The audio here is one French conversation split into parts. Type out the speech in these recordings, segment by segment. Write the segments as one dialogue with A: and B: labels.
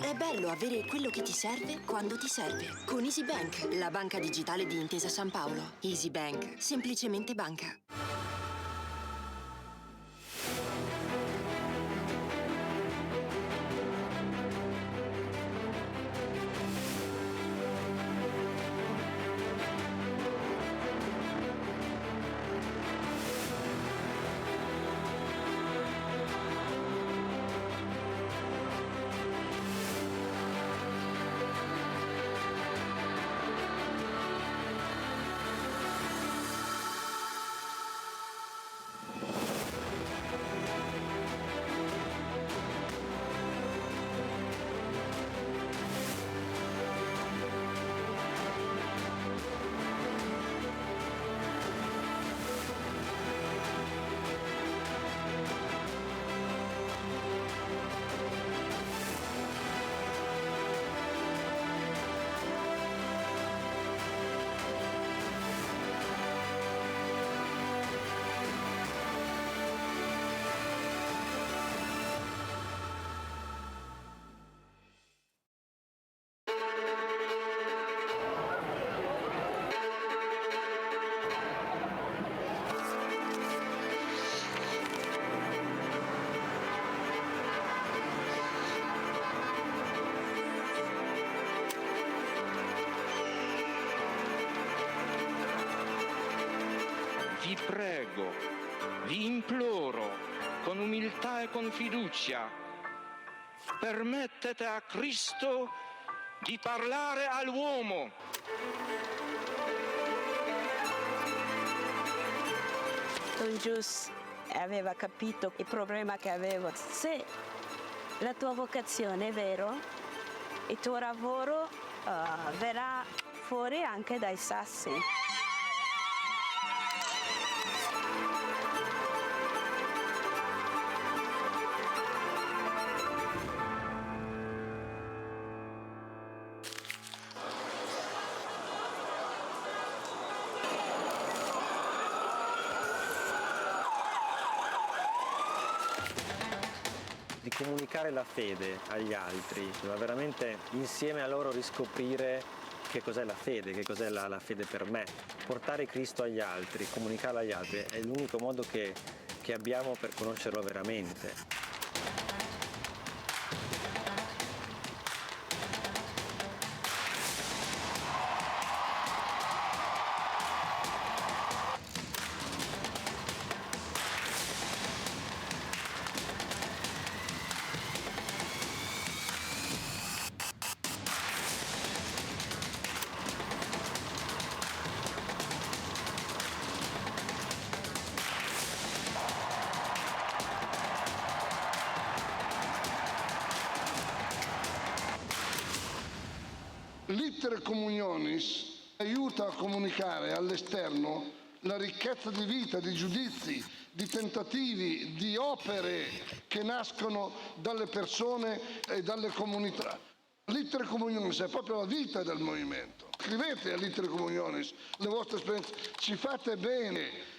A: È bello avere quello che ti serve quando ti serve. Con EasyBank, la banca digitale di Intesa San Paolo. EasyBank, semplicemente banca.
B: Vi prego, vi imploro, con umiltà e con fiducia, permettete a Cristo di parlare all'uomo.
C: Don Gius aveva capito il problema che avevo. Se la tua vocazione è vero, il tuo lavoro verrà fuori anche dai sassi.
D: Di comunicare la fede agli altri, ma veramente insieme a loro riscoprire che cos'è la fede, che cos'è la fede per me. Portare Cristo agli altri, comunicarlo agli altri è l'unico modo che abbiamo per conoscerlo veramente.
E: L'Iter Communionis aiuta a comunicare all'esterno la ricchezza di vita, di giudizi, di tentativi, di opere che nascono dalle persone e dalle comunità. L'Iter Communionis è proprio la vita del movimento. Scrivete all'Iter Communionis le vostre esperienze, ci fate bene.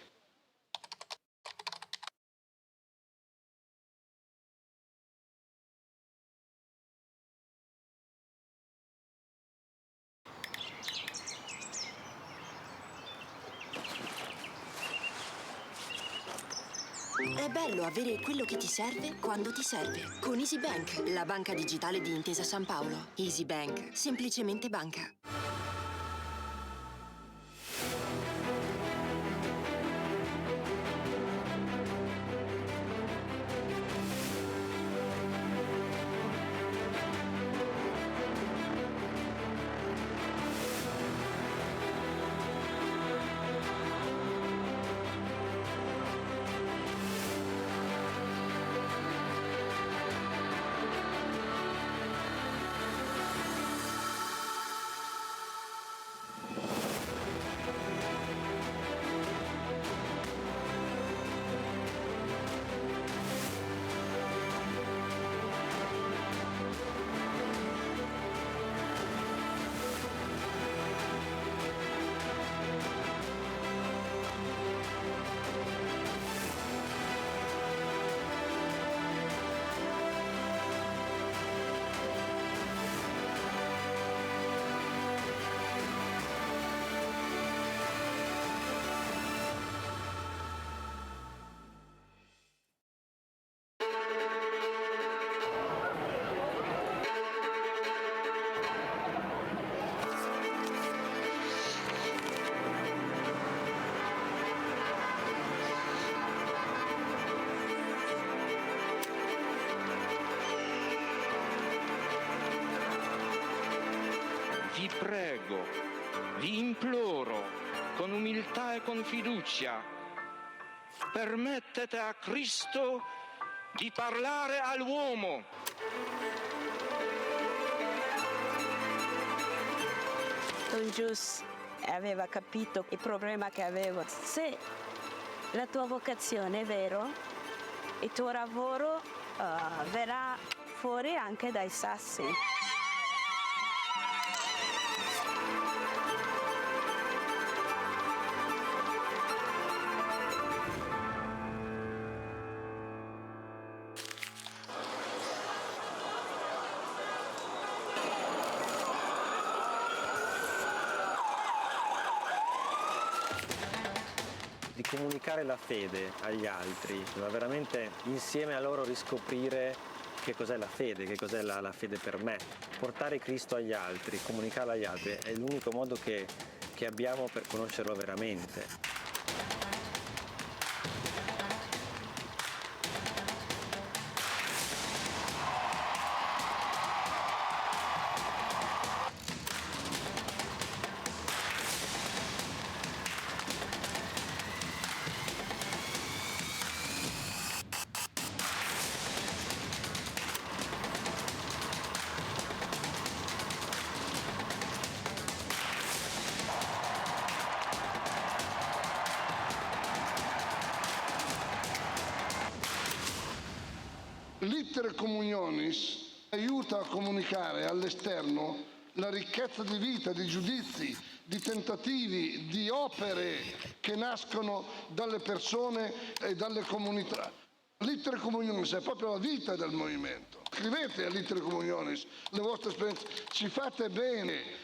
A: È bello avere quello che ti serve quando ti serve. Con EasyBank, la banca digitale di Intesa San Paolo. EasyBank, semplicemente banca.
B: prego, vi imploro, con umiltà e con fiducia, permettete a Cristo di parlare all'uomo.
C: Don Gius aveva capito il problema che avevo. Se la tua vocazione è vero, il tuo lavoro verrà fuori anche dai sassi.
D: Di comunicare la fede agli altri, ma veramente insieme a loro riscoprire che cos'è la fede, che cos'è la fede per me. Portare Cristo agli altri, comunicarlo agli altri è l'unico modo che abbiamo per conoscerlo veramente.
E: L'Iter Communionis aiuta a comunicare all'esterno la ricchezza di vita, di giudizi, di tentativi, di opere che nascono dalle persone e dalle comunità. L'Iter Communionis è proprio la vita del movimento. Scrivete all'Iter Communionis le vostre esperienze, ci fate bene.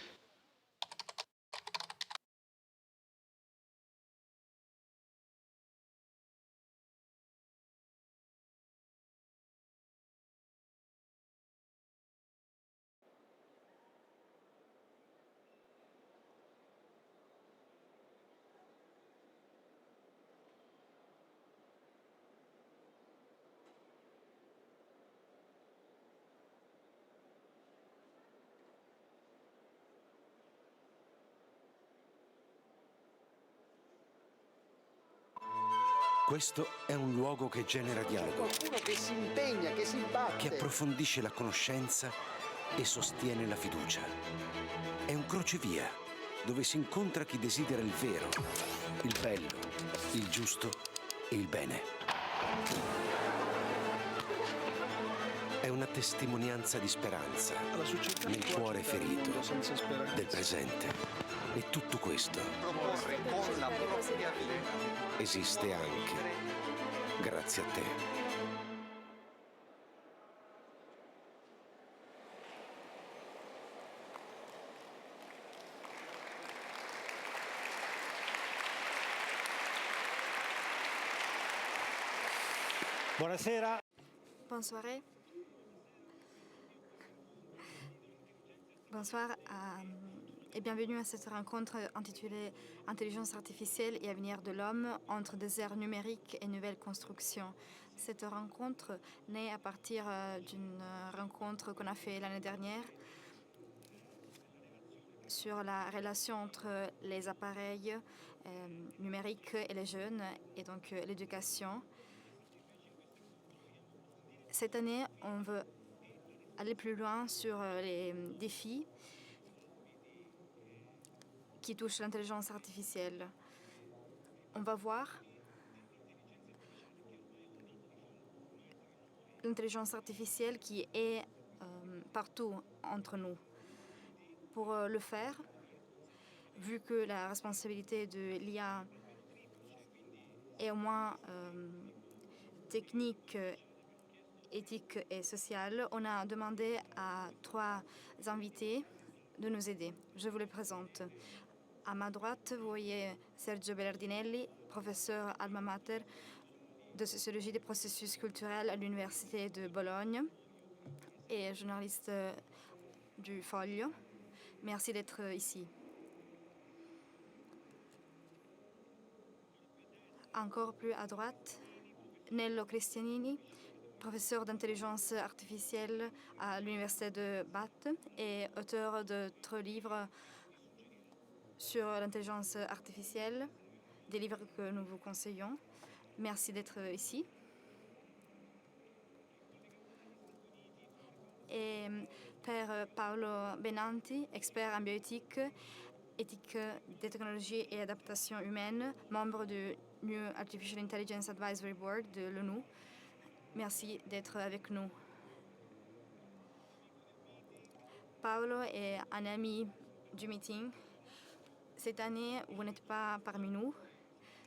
F: Questo è un luogo che genera dialogo,
G: Qualcuno che si impegna, che si batte.
F: che approfondisce la conoscenza e sostiene la fiducia. È un crocevia dove si incontra chi desidera il vero, il bello, il giusto e il bene. È una testimonianza di speranza nel cuore ferito del presente. E tutto questo
G: Proporre con la propria vita.
F: esiste anche grazie a te.
H: Buonasera.
I: Bonsoir. Bonsoir et bienvenue à cette rencontre intitulée Intelligence artificielle et avenir de l'homme entre désert numérique et nouvelle construction. Cette rencontre naît à partir d'une rencontre qu'on a fait l'année dernière sur la relation entre les appareils numériques et les jeunes et donc l'éducation. Cette année, on veut aller plus loin sur les défis qui touchent l'intelligence artificielle. On va voir l'intelligence artificielle qui est partout entre nous. Pour le faire, vu que la responsabilité de l'IA est au moins technique, éthique et sociale, on a demandé à 3 invités de nous aider. Je vous les présente. À ma droite, vous voyez Sergio Bellardinelli, professeur alma mater de sociologie des processus culturels à l'Université de Bologne et journaliste du Foglio. Merci d'être ici. Encore plus à droite, Nello Cristianini, professeur d'intelligence artificielle à l'université de Bath et auteur de 3 livres sur l'intelligence artificielle, des livres que nous vous conseillons. Merci d'être ici. Et Père Paolo Benanti, expert en bioéthique, éthique des technologies et adaptation humaine, membre du New Artificial Intelligence Advisory Board de l'ONU. Merci d'être avec nous. Paolo est un ami du meeting. Cette année, vous n'êtes pas parmi nous.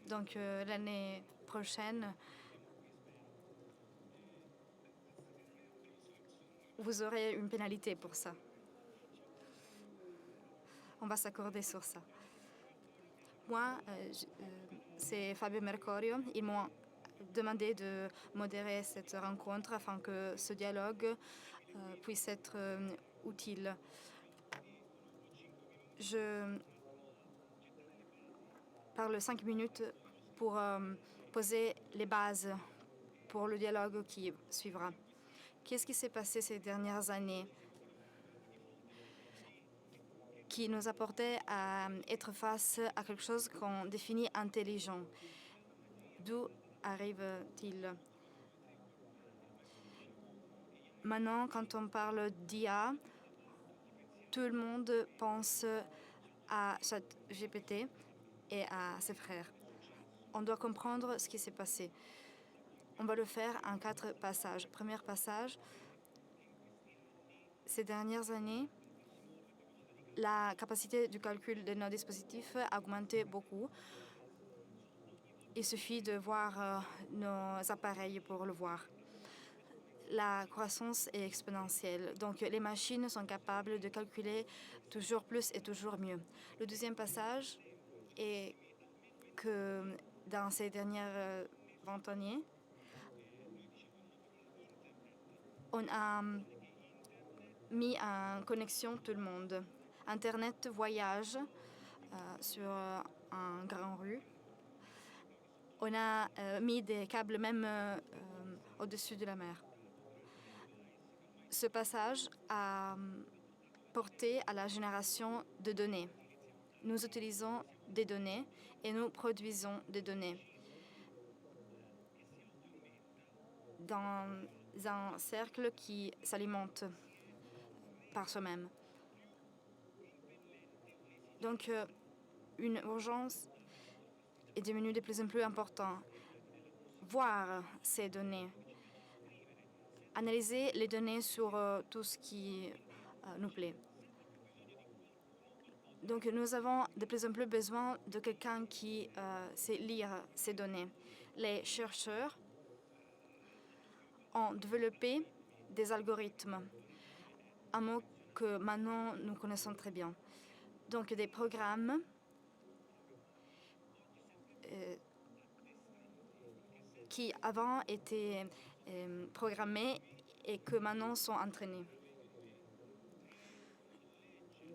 I: Donc l'année prochaine, vous aurez une pénalité pour ça. On va s'accorder sur ça. Moi, c'est Fabio Mercorio. Ils m'ont demandé de modérer cette rencontre afin que ce dialogue puisse être utile. Je parle 5 minutes pour poser les bases pour le dialogue qui suivra. Qu'est-ce qui s'est passé ces dernières années qui nous a porté à être face à quelque chose qu'on définit intelligent? D'où arrive-t-il? Maintenant, quand on parle d'IA, tout le monde pense à ChatGPT et à ses frères. On doit comprendre ce qui s'est passé. On va le faire en 4 passages. Premier passage, ces dernières années, la capacité du calcul de nos dispositifs a augmenté beaucoup. Il suffit de voir nos appareils pour le voir. La croissance est exponentielle, donc les machines sont capables de calculer toujours plus et toujours mieux. Le deuxième passage est que dans ces dernières 20 années, on a mis en connexion tout le monde. Internet voyage sur un grand rue. On a mis des câbles même au-dessus de la mer. Ce passage a porté à la génération de données. Nous utilisons des données et nous produisons des données. Dans un cercle qui s'alimente par soi-même. Donc, une urgence est devenue de plus en plus importante. Voir ces données, analyser les données sur tout ce qui nous plaît. Donc, nous avons de plus en plus besoin de quelqu'un qui sait lire ces données. Les chercheurs ont développé des algorithmes, un mot que maintenant nous connaissons très bien. Donc des programmes qui avant étaient programmés et que maintenant sont entraînés.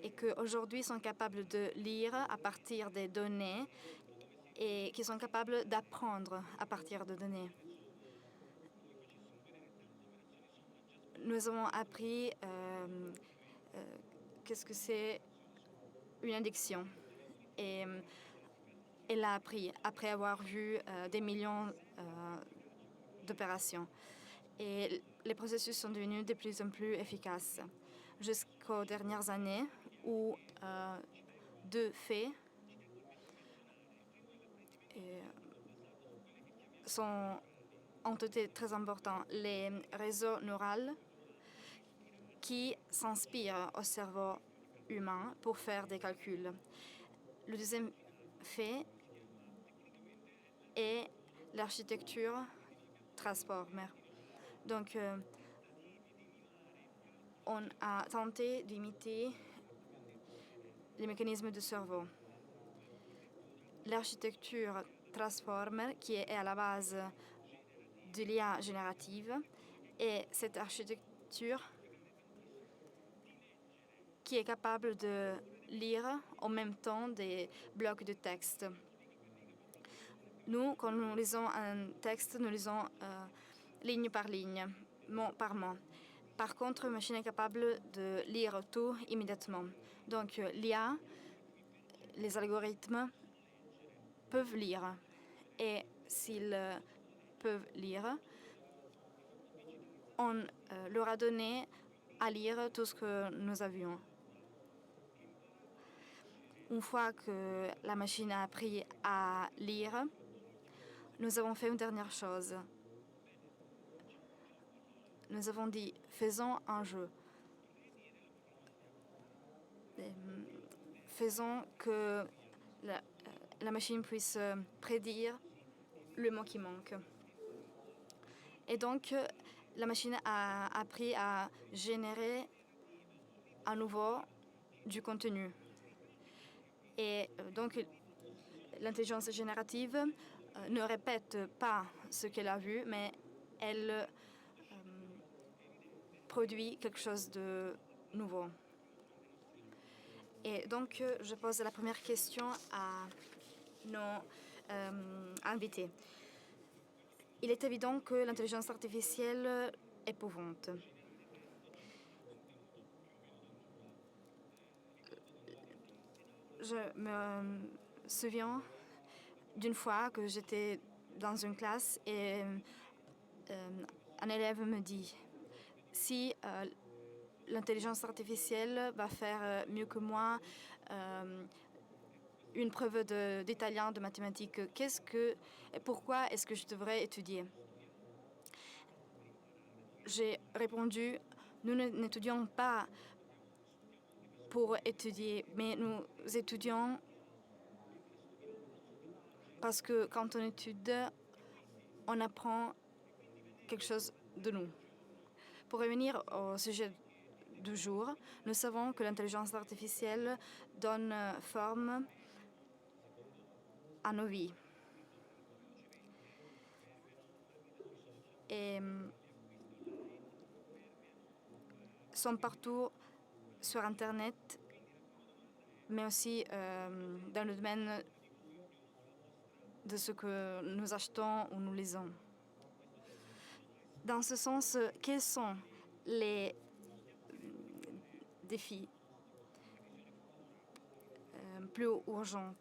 I: Et qu'aujourd'hui sont capables de lire à partir des données et qui sont capables d'apprendre à partir de données. Nous avons appris qu'est-ce que c'est une addiction. Et elle a appris après avoir vu des millions d'opérations. Et les processus sont devenus de plus en plus efficaces jusqu'aux dernières années où 2 faits ont été très importants. Les réseaux neuraux qui s'inspirent au cerveau humain pour faire des calculs. Le deuxième fait est l'architecture transformer. Donc, on a tenté d'imiter les mécanismes du cerveau. L'architecture transformer, qui est à la base de l'IA générative, et cette architecture qui est capable de lire en même temps des blocs de texte. Nous, quand nous lisons un texte, nous lisons ligne par ligne, mot par mot. Par contre, la machine est capable de lire tout immédiatement. Donc, l'IA, les algorithmes peuvent lire. Et s'ils peuvent lire, on leur a donné à lire tout ce que nous avions. Une fois que la machine a appris à lire, nous avons fait une dernière chose. Nous avons dit, faisons un jeu. Faisons que la machine puisse prédire le mot qui manque. Et donc, la machine a appris à générer à nouveau du contenu. Et donc, l'intelligence générative ne répète pas ce qu'elle a vu, mais elle produit quelque chose de nouveau. Et donc, je pose la première question à nos invités. Il est évident que l'intelligence artificielle épouvante. Je me souviens d'une fois que j'étais dans une classe et un élève me dit « Si l'intelligence artificielle va faire mieux que moi une preuve d'italien, de mathématiques, pourquoi est-ce que je devrais étudier ?» J'ai répondu « Nous n'étudions pas pour étudier, mais nous étudions parce que quand on étudie, on apprend quelque chose de nous. » Pour revenir au sujet du jour, nous savons que l'intelligence artificielle donne forme à nos vies. Et sont partout sur Internet, mais aussi dans le domaine de ce que nous achetons ou nous lisons. Dans ce sens, quels sont les défis plus urgents?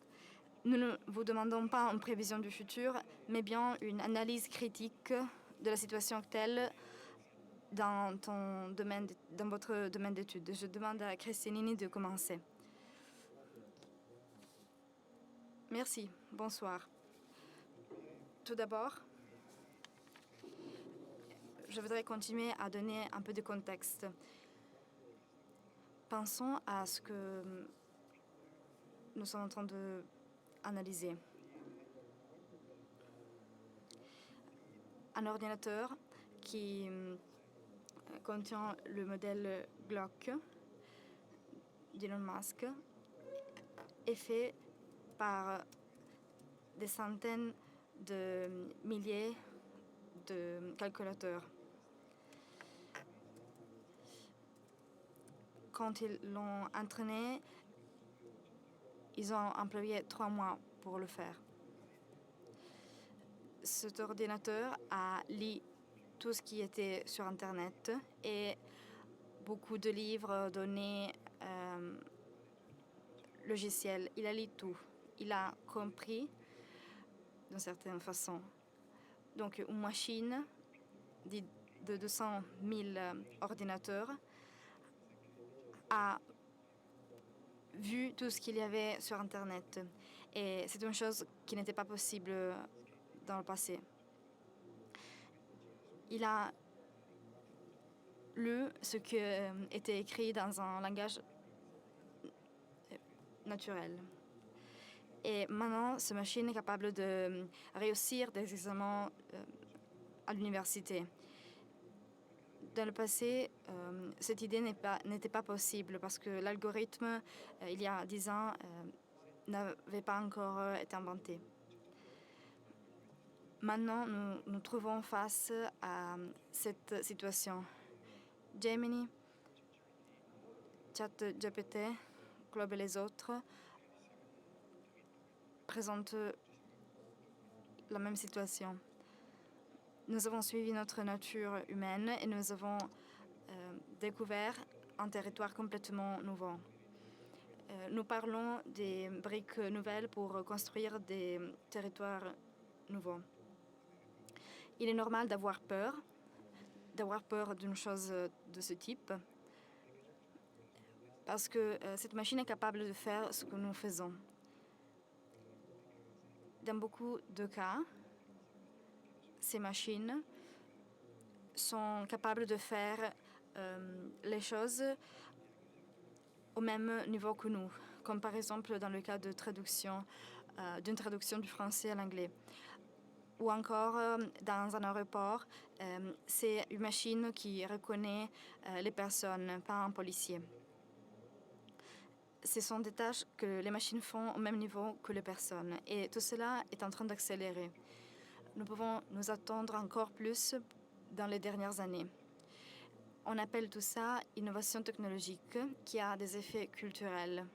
I: Nous ne vous demandons pas une prévision du futur, mais bien une analyse critique de la situation actuelle dans votre domaine d'études. Je demande à Christinini de commencer. Merci. Bonsoir. Tout d'abord, je voudrais continuer à donner un peu de contexte. Pensons à ce que nous sommes en train d'analyser. Un ordinateur qui contient le modèle Grok d'Elon Musk est fait par des centaines de milliers de calculateurs. Quand ils l'ont entraîné, ils ont employé 3 mois pour le faire. Cet ordinateur a lu tout ce qui était sur Internet et beaucoup de livres, données, logiciels. Il a lu tout. Il a compris d'une certaine façon. Donc, une machine de 200 000 ordinateurs a vu tout ce qu'il y avait sur Internet. Et c'est une chose qui n'était pas possible dans le passé. Il a lu ce qui était écrit dans un langage naturel. Et maintenant, cette machine est capable de réussir des examens à l'université. Dans le passé, cette idée n'était pas possible parce que l'algorithme, il y a 10 ans, n'avait pas encore été inventé. Maintenant, nous nous trouvons face à cette situation. Gemini, ChatGPT, Claude et les autres présentent la même situation. Nous avons suivi notre nature humaine et nous avons découvert un territoire complètement nouveau. Nous parlons des briques nouvelles pour construire des territoires nouveaux. Il est normal d'avoir peur d'une chose de ce type, parce que cette machine est capable de faire ce que nous faisons. Dans beaucoup de cas, ces machines sont capables de faire les choses au même niveau que nous, comme par exemple dans le cas de traduction, d'une traduction du français à l'anglais. Ou encore dans un aéroport, c'est une machine qui reconnaît les personnes, pas un policier. Ce sont des tâches que les machines font au même niveau que les personnes. Et tout cela est en train d'accélérer. Nous pouvons nous attendre encore plus dans les dernières années. On appelle tout ça innovation technologique qui a des effets culturels.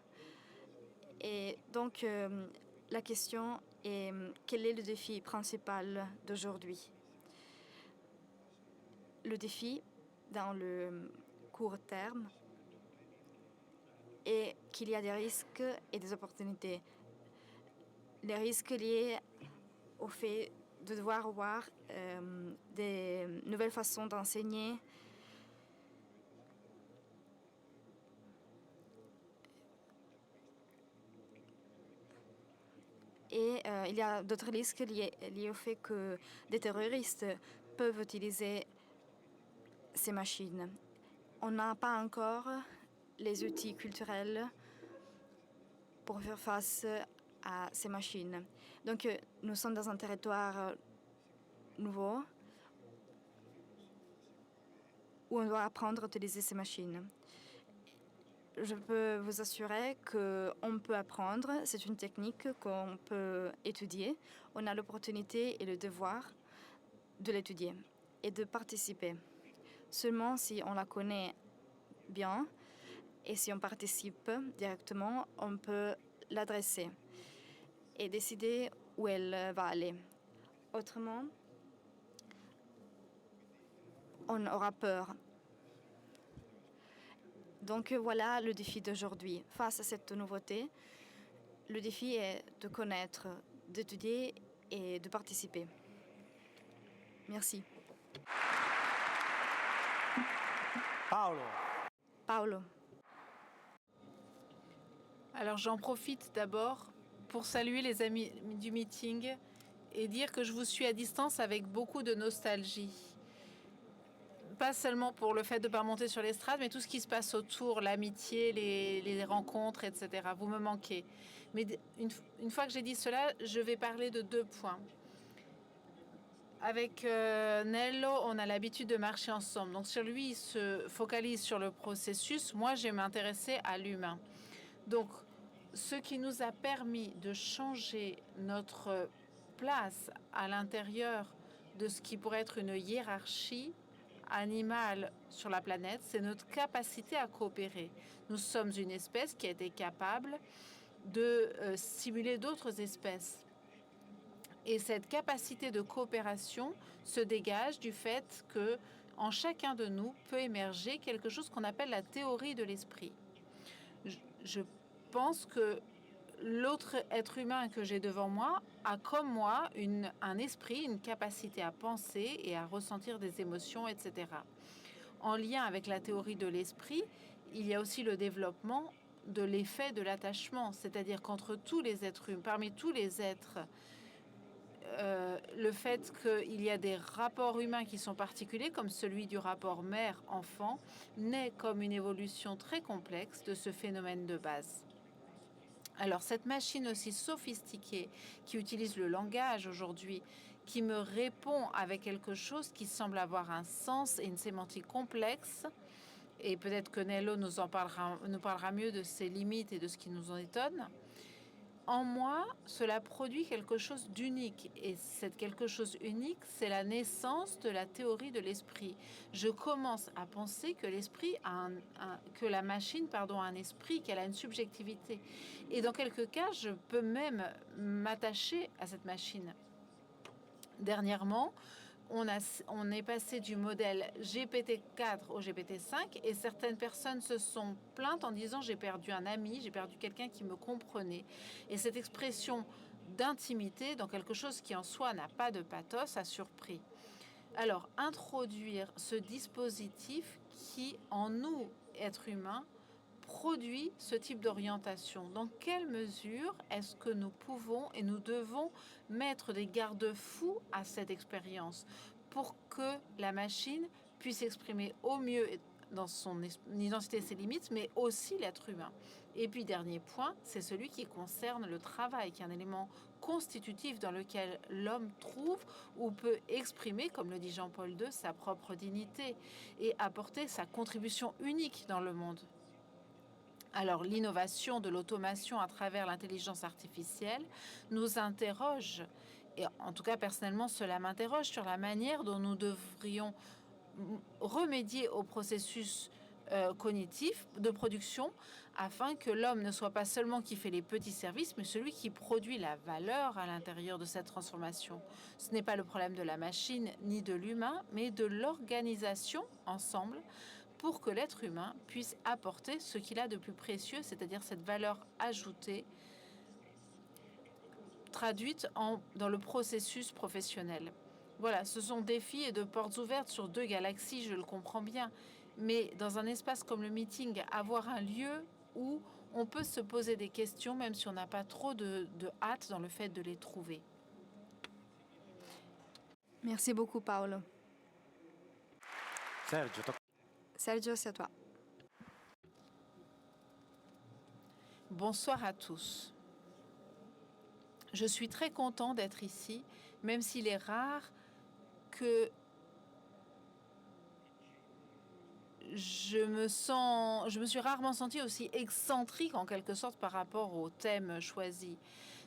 I: Et donc, la question est quel est le défi principal d'aujourd'hui? Le défi, dans le court terme, est qu'il y a des risques et des opportunités. Les risques liés au fait de devoir voir des nouvelles façons d'enseigner, et il y a d'autres risques liés au fait que des terroristes peuvent utiliser ces machines. On n'a pas encore les outils culturels pour faire face à ces machines. Donc, nous sommes dans un territoire nouveau où on doit apprendre à utiliser ces machines. Je peux vous assurer qu'on peut apprendre, c'est une technique qu'on peut étudier. On a l'opportunité et le devoir de l'étudier et de participer. Seulement si on la connaît bien et si on participe directement, on peut l'adresser et décider où elle va aller. Autrement, on aura peur. Donc voilà le défi d'aujourd'hui. Face à cette nouveauté, le défi est de connaître, d'étudier et de participer. Merci. Paolo.
J: Alors j'en profite d'abord pour saluer les amis du meeting et dire que je vous suis à distance avec beaucoup de nostalgie. Pas seulement pour le fait de ne pas monter sur l'estrade, mais tout ce qui se passe autour, l'amitié, les rencontres, etc. Vous me manquez. Mais une fois que j'ai dit cela, je vais parler de 2 points. Avec Nello, on a l'habitude de marcher ensemble. Donc sur lui, il se focalise sur le processus. Moi, je vais m'intéresser à l'humain. Donc, ce qui nous a permis de changer notre place à l'intérieur de ce qui pourrait être une hiérarchie animale sur la planète, c'est notre capacité à coopérer. Nous sommes une espèce qui a été capable de stimuler d'autres espèces. Et cette capacité de coopération se dégage du fait que en chacun de nous peut émerger quelque chose qu'on appelle la théorie de l'esprit. Je pense que l'autre être humain que j'ai devant moi a comme moi un esprit, une capacité à penser et à ressentir des émotions, etc. En lien avec la théorie de l'esprit, il y a aussi le développement de l'effet de l'attachement, c'est-à-dire qu'entre tous les êtres humains, parmi tous les êtres, le fait qu'il y a des rapports humains qui sont particuliers, comme celui du rapport mère-enfant, naît comme une évolution très complexe de ce phénomène de base. Alors cette machine aussi sophistiquée qui utilise le langage aujourd'hui, qui me répond avec quelque chose qui semble avoir un sens et une sémantique complexe, et peut-être que Nello nous parlera mieux de ses limites et de ce qui nous en étonne, en moi, cela produit quelque chose d'unique. Et cette quelque chose unique, c'est la naissance de la théorie de l'esprit. Je commence à penser que que la machine a un esprit, qu'elle a une subjectivité. Et dans quelques cas, je peux même m'attacher à cette machine. Dernièrement, on est passé du modèle GPT-4 au GPT-5 et certaines personnes se sont plaintes en disant j'ai perdu un ami, j'ai perdu quelqu'un qui me comprenait. Et cette expression d'intimité dans quelque chose qui en soi n'a pas de pathos a surpris. Alors, introduire ce dispositif qui, en nous, êtres humains, produit ce type d'orientation. Dans quelle mesure est-ce que nous pouvons et nous devons mettre des garde-fous à cette expérience pour que la machine puisse exprimer au mieux dans son identité ses limites, mais aussi l'être humain. Et puis, dernier point, c'est celui qui concerne le travail, qui est un élément constitutif dans lequel l'homme trouve ou peut exprimer, comme le dit Jean-Paul II, sa propre dignité et apporter sa contribution unique dans le monde. Alors, l'innovation de l'automation à travers l'intelligence artificielle nous interroge, et en tout cas personnellement cela m'interroge sur la manière dont nous devrions remédier au processus cognitif de production afin que l'homme ne soit pas seulement qui fait les petits services, mais celui qui produit la valeur à l'intérieur de cette transformation. Ce n'est pas le problème de la machine ni de l'humain, mais de l'organisation ensemble pour que l'être humain puisse apporter ce qu'il a de plus précieux, c'est-à-dire cette valeur ajoutée traduite dans le processus professionnel. Voilà, ce sont défis et de portes ouvertes sur deux galaxies, je le comprends bien. Mais dans un espace comme le meeting, avoir un lieu où on peut se poser des questions, même si on n'a pas trop de hâte dans le fait de les trouver.
I: Merci beaucoup, Paolo. Sergio, c'est à toi.
J: Bonsoir à tous. Je suis très content d'être ici, même s'il est rare que je me suis rarement sentie aussi excentrique en quelque sorte par rapport au thème choisi.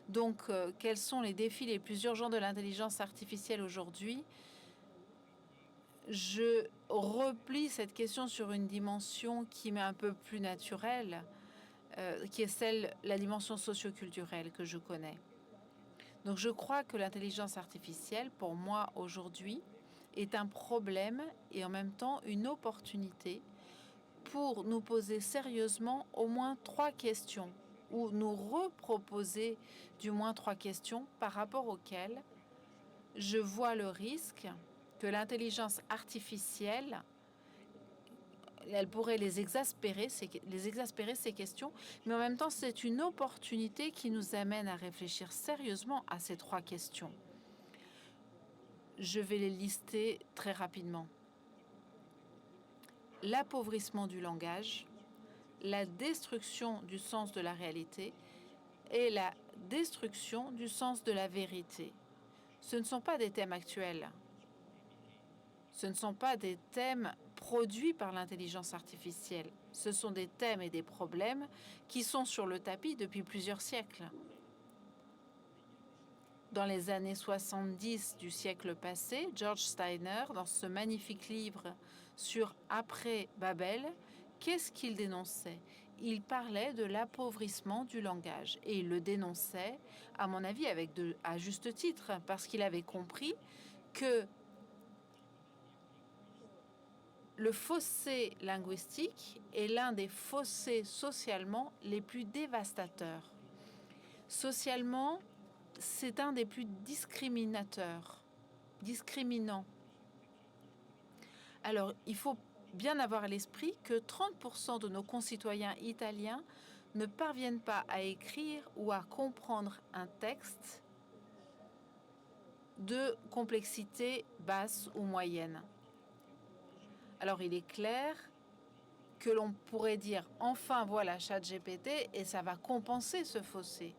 J: Donc, quels sont les défis les plus urgents de l'intelligence artificielle aujourd'hui? Je replie cette question sur une dimension qui m'est un peu plus naturelle, qui est la dimension socioculturelle que je connais. Donc, je crois que l'intelligence artificielle, pour moi aujourd'hui, est un problème et en même temps une opportunité pour nous poser sérieusement au moins 3 questions ou nous reproposer du moins 3 questions par rapport auxquelles je vois le risque que l'intelligence artificielle, elle pourrait les exaspérer ces questions, mais en même temps c'est une opportunité qui nous amène à réfléchir sérieusement à ces 3 questions. Je vais les lister très rapidement. L'appauvrissement du langage, la destruction du sens de la réalité et la destruction du sens de la vérité. Ce ne sont pas des thèmes actuels. Ce ne sont pas des thèmes produits par l'intelligence artificielle. Ce sont des thèmes et des problèmes qui sont sur le tapis depuis plusieurs siècles. Dans les années 70 du siècle passé, George Steiner, dans ce magnifique livre sur Après Babel, qu'est-ce qu'il dénonçait? Il parlait de l'appauvrissement du langage et il le dénonçait, à mon avis, à juste titre, parce qu'il avait compris que le fossé linguistique est l'un des fossés socialement les plus dévastateurs. Socialement, c'est un des plus discriminants. Alors, il faut bien avoir à l'esprit que 30% de nos concitoyens italiens ne parviennent pas à écrire ou à comprendre un texte de complexité basse ou moyenne. Alors, il est clair que l'on pourrait dire « enfin, voilà ChatGPT » et ça va compenser ce fossé.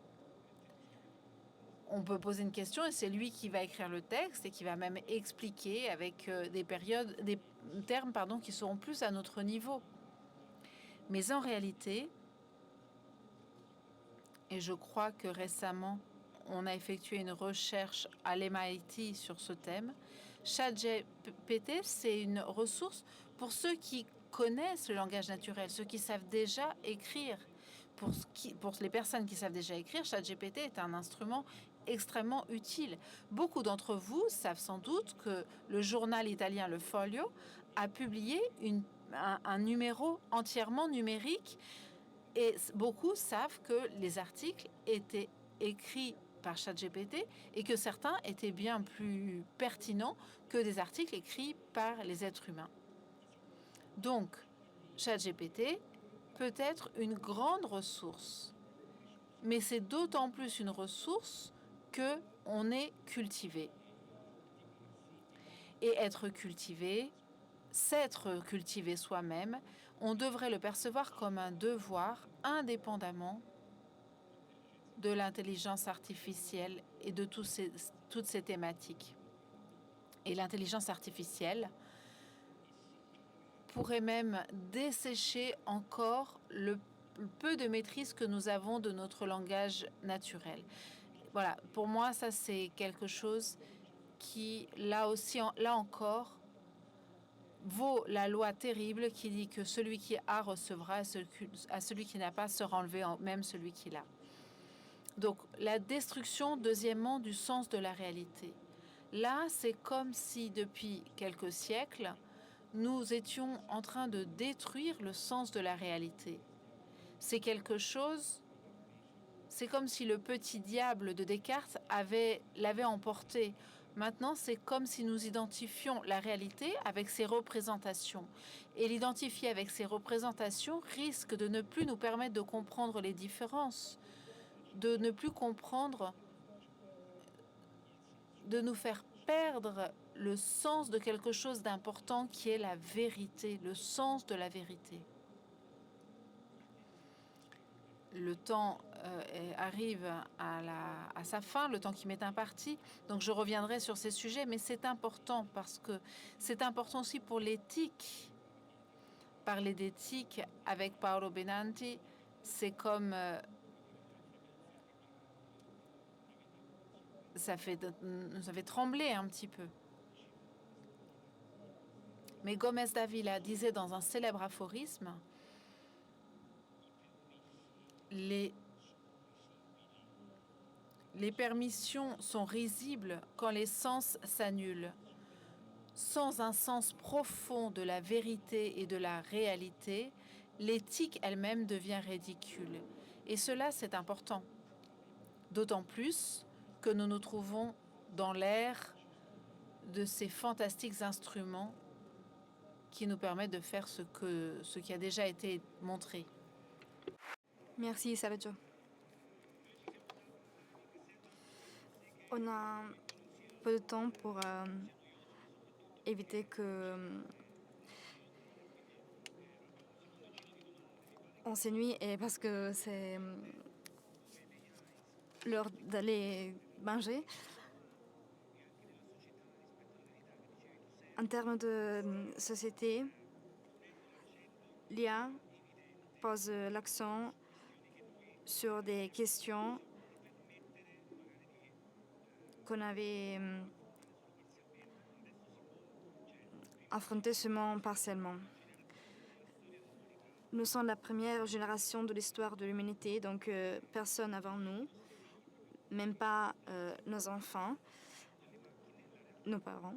J: On peut poser une question et c'est lui qui va écrire le texte et qui va même expliquer avec des termes qui seront plus à notre niveau. Mais en réalité, et je crois que récemment, on a effectué une recherche à l'MIT sur ce thème, ChatGPT, c'est une ressource pour ceux qui connaissent le langage naturel, ceux qui savent déjà écrire, pour les personnes qui savent déjà écrire, ChatGPT est un instrument extrêmement utile. Beaucoup d'entre vous savent sans doute que le journal italien Le Foglio a publié un numéro entièrement numérique et beaucoup savent que les articles étaient écrits par ChatGPT et que certains étaient bien plus pertinents que des articles écrits par les êtres humains. Donc, ChatGPT peut être une grande ressource, mais c'est d'autant plus une ressource que on est cultivé. Et être cultivé, s'être cultivé soi-même, on devrait le percevoir comme un devoir indépendamment de l'intelligence artificielle et de toutes ces thématiques. Et l'intelligence artificielle pourrait même dessécher encore le peu de maîtrise que nous avons de notre langage naturel. Voilà, pour moi, ça c'est quelque chose qui, là encore, vaut la loi terrible qui dit que celui qui a recevra, à celui qui n'a pas sera enlevé, même celui qui l'a. Donc, la destruction, deuxièmement, du sens de la réalité. Là, c'est comme si, depuis quelques siècles, nous étions en train de détruire le sens de la réalité. C'est quelque chose, c'est comme si le petit diable de Descartes l'avait emporté. Maintenant, c'est comme si nous identifions la réalité avec ses représentations. Et l'identifier avec ses représentations risque de ne plus nous permettre de comprendre les différences, de ne plus comprendre, de nous faire perdre le sens de quelque chose d'important qui est la vérité, le sens de la vérité. Le temps arrive à sa fin, le temps qui m'est imparti, donc je reviendrai sur ces sujets, mais c'est important parce que c'est important aussi pour l'éthique. Parler d'éthique avec Paolo Benanti, c'est comme... ça fait trembler un petit peu. Mais Gomez Davila disait dans un célèbre aphorisme, les permissions sont risibles quand les sens s'annulent. Sans un sens profond de la vérité et de la réalité, l'éthique elle-même devient ridicule. Et cela, c'est important. D'autant plus que nous nous trouvons dans l'ère de ces fantastiques instruments qui nous permettent de faire ce qui a déjà été montré.
I: Merci Sergio. On a peu de temps pour éviter que on s'ennuie et parce que c'est l'heure d'aller manger. En termes de société, l'IA pose l'accent sur des questions qu'on avait affrontées seulement partiellement. Nous sommes la première génération de l'histoire de l'humanité, donc personne avant nous, même pas nos enfants, nos parents,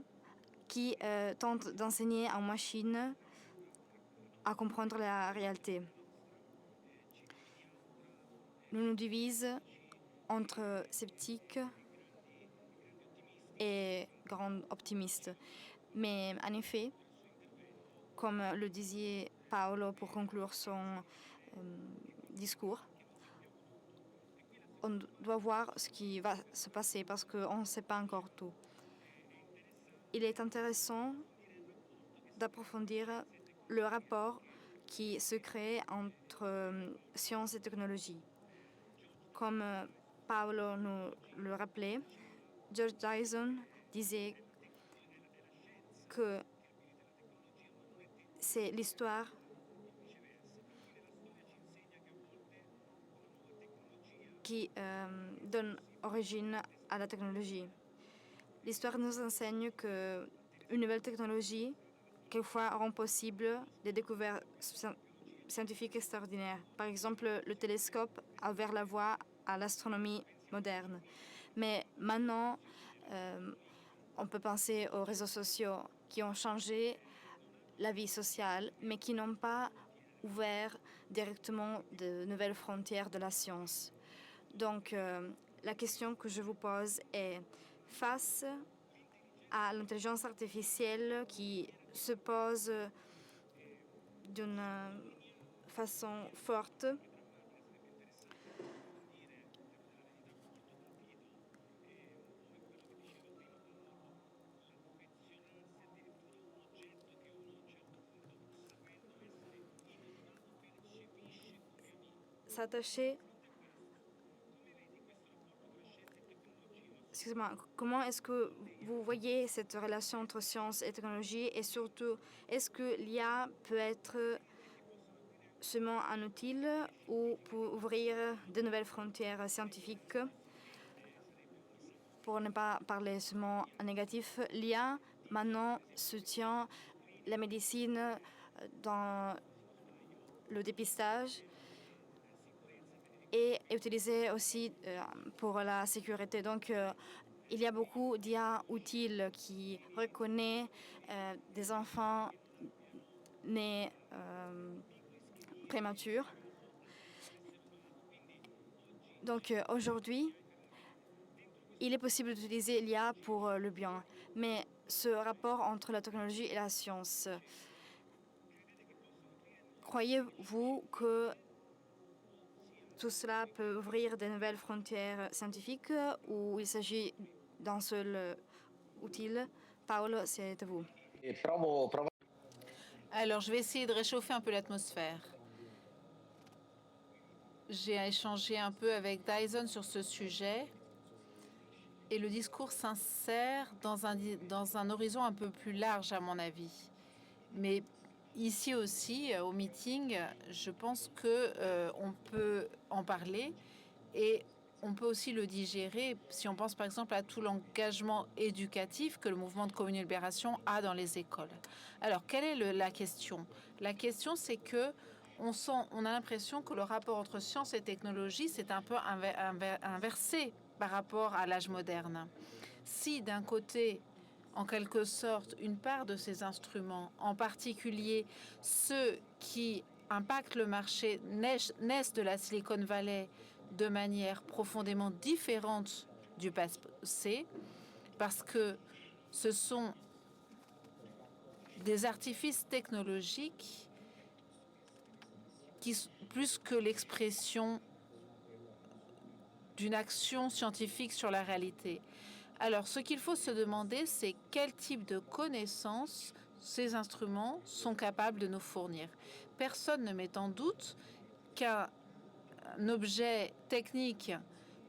I: qui tentent d'enseigner aux machines à comprendre la réalité. Nous nous divisons entre sceptiques et grands optimistes. Mais en effet, comme le disait Paolo pour conclure son discours, on doit voir ce qui va se passer parce qu'on ne sait pas encore tout. Il est intéressant d'approfondir le rapport qui se crée entre science et technologie. Comme Paolo nous le rappelait, George Dyson disait que c'est l'histoire qui donne origine à la technologie. L'histoire nous enseigne qu'une nouvelle technologie, quelquefois, rend possible des découvertes scientifiques extraordinaires. Par exemple, le télescope a ouvert la voie à l'astronomie moderne. Mais maintenant, on peut penser aux réseaux sociaux qui ont changé la vie sociale, mais qui n'ont pas ouvert directement de nouvelles frontières de la science. Donc, la question que je vous pose est, face à l'intelligence artificielle qui se pose d'une façon forte, s'attacher. Excusez-moi, comment est-ce que vous voyez cette relation entre science et technologie et surtout, est-ce que l'IA peut être seulement un outil ou pour ouvrir de nouvelles frontières scientifiques? Pour ne pas parler seulement en négatif, l'IA maintenant soutient la médecine dans le dépistage et est utilisée aussi pour la sécurité. Donc, il y a beaucoup d'IA utiles qui reconnaît des enfants nés prématurés. Donc, aujourd'hui, il est possible d'utiliser l'IA pour le bien. Mais ce rapport entre la technologie et la science, croyez-vous que tout cela peut ouvrir de nouvelles frontières scientifiques ou il s'agit d'un seul outil? Paolo, c'est à vous.
J: Alors, je vais essayer de réchauffer un peu l'atmosphère. J'ai échangé un peu avec Dyson sur ce sujet et le discours s'insère dans un horizon un peu plus large, à mon avis. Mais ici aussi, au meeting, je pense qu'on peut en parler et on peut aussi le digérer si on pense par exemple à tout l'engagement éducatif que le mouvement de Communauté Libération a dans les écoles. Alors, quelle est la question? La question, c'est que on a l'impression que le rapport entre science et technologie s'est un peu inversé par rapport à l'âge moderne. Si d'un côté, en quelque sorte, une part de ces instruments, en particulier ceux qui impactent le marché, naissent de la Silicon Valley de manière profondément différente du passé, parce que ce sont des artifices technologiques qui, plus que l'expression d'une action scientifique sur la réalité. Alors, ce qu'il faut se demander, c'est quel type de connaissances ces instruments sont capables de nous fournir. Personne ne met en doute qu'un objet technique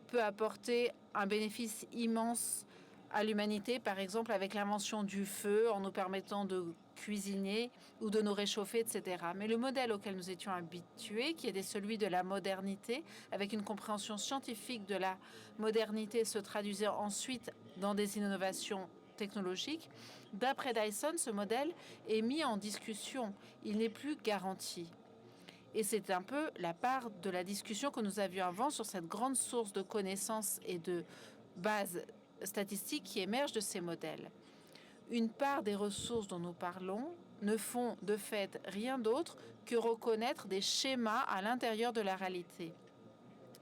J: peut apporter un bénéfice immense à l'humanité, par exemple avec l'invention du feu, en nous permettant de cuisiner ou de nous réchauffer, etc. Mais le modèle auquel nous étions habitués, qui était celui de la modernité, avec une compréhension scientifique de la modernité se traduisait ensuite dans des innovations technologiques, d'après Dyson, ce modèle est mis en discussion. Il n'est plus garanti. Et c'est un peu la part de la discussion que nous avions avant sur cette grande source de connaissances et de bases statistiques qui émergent de ces modèles. Une part des ressources dont nous parlons ne font de fait rien d'autre que reconnaître des schémas à l'intérieur de la réalité.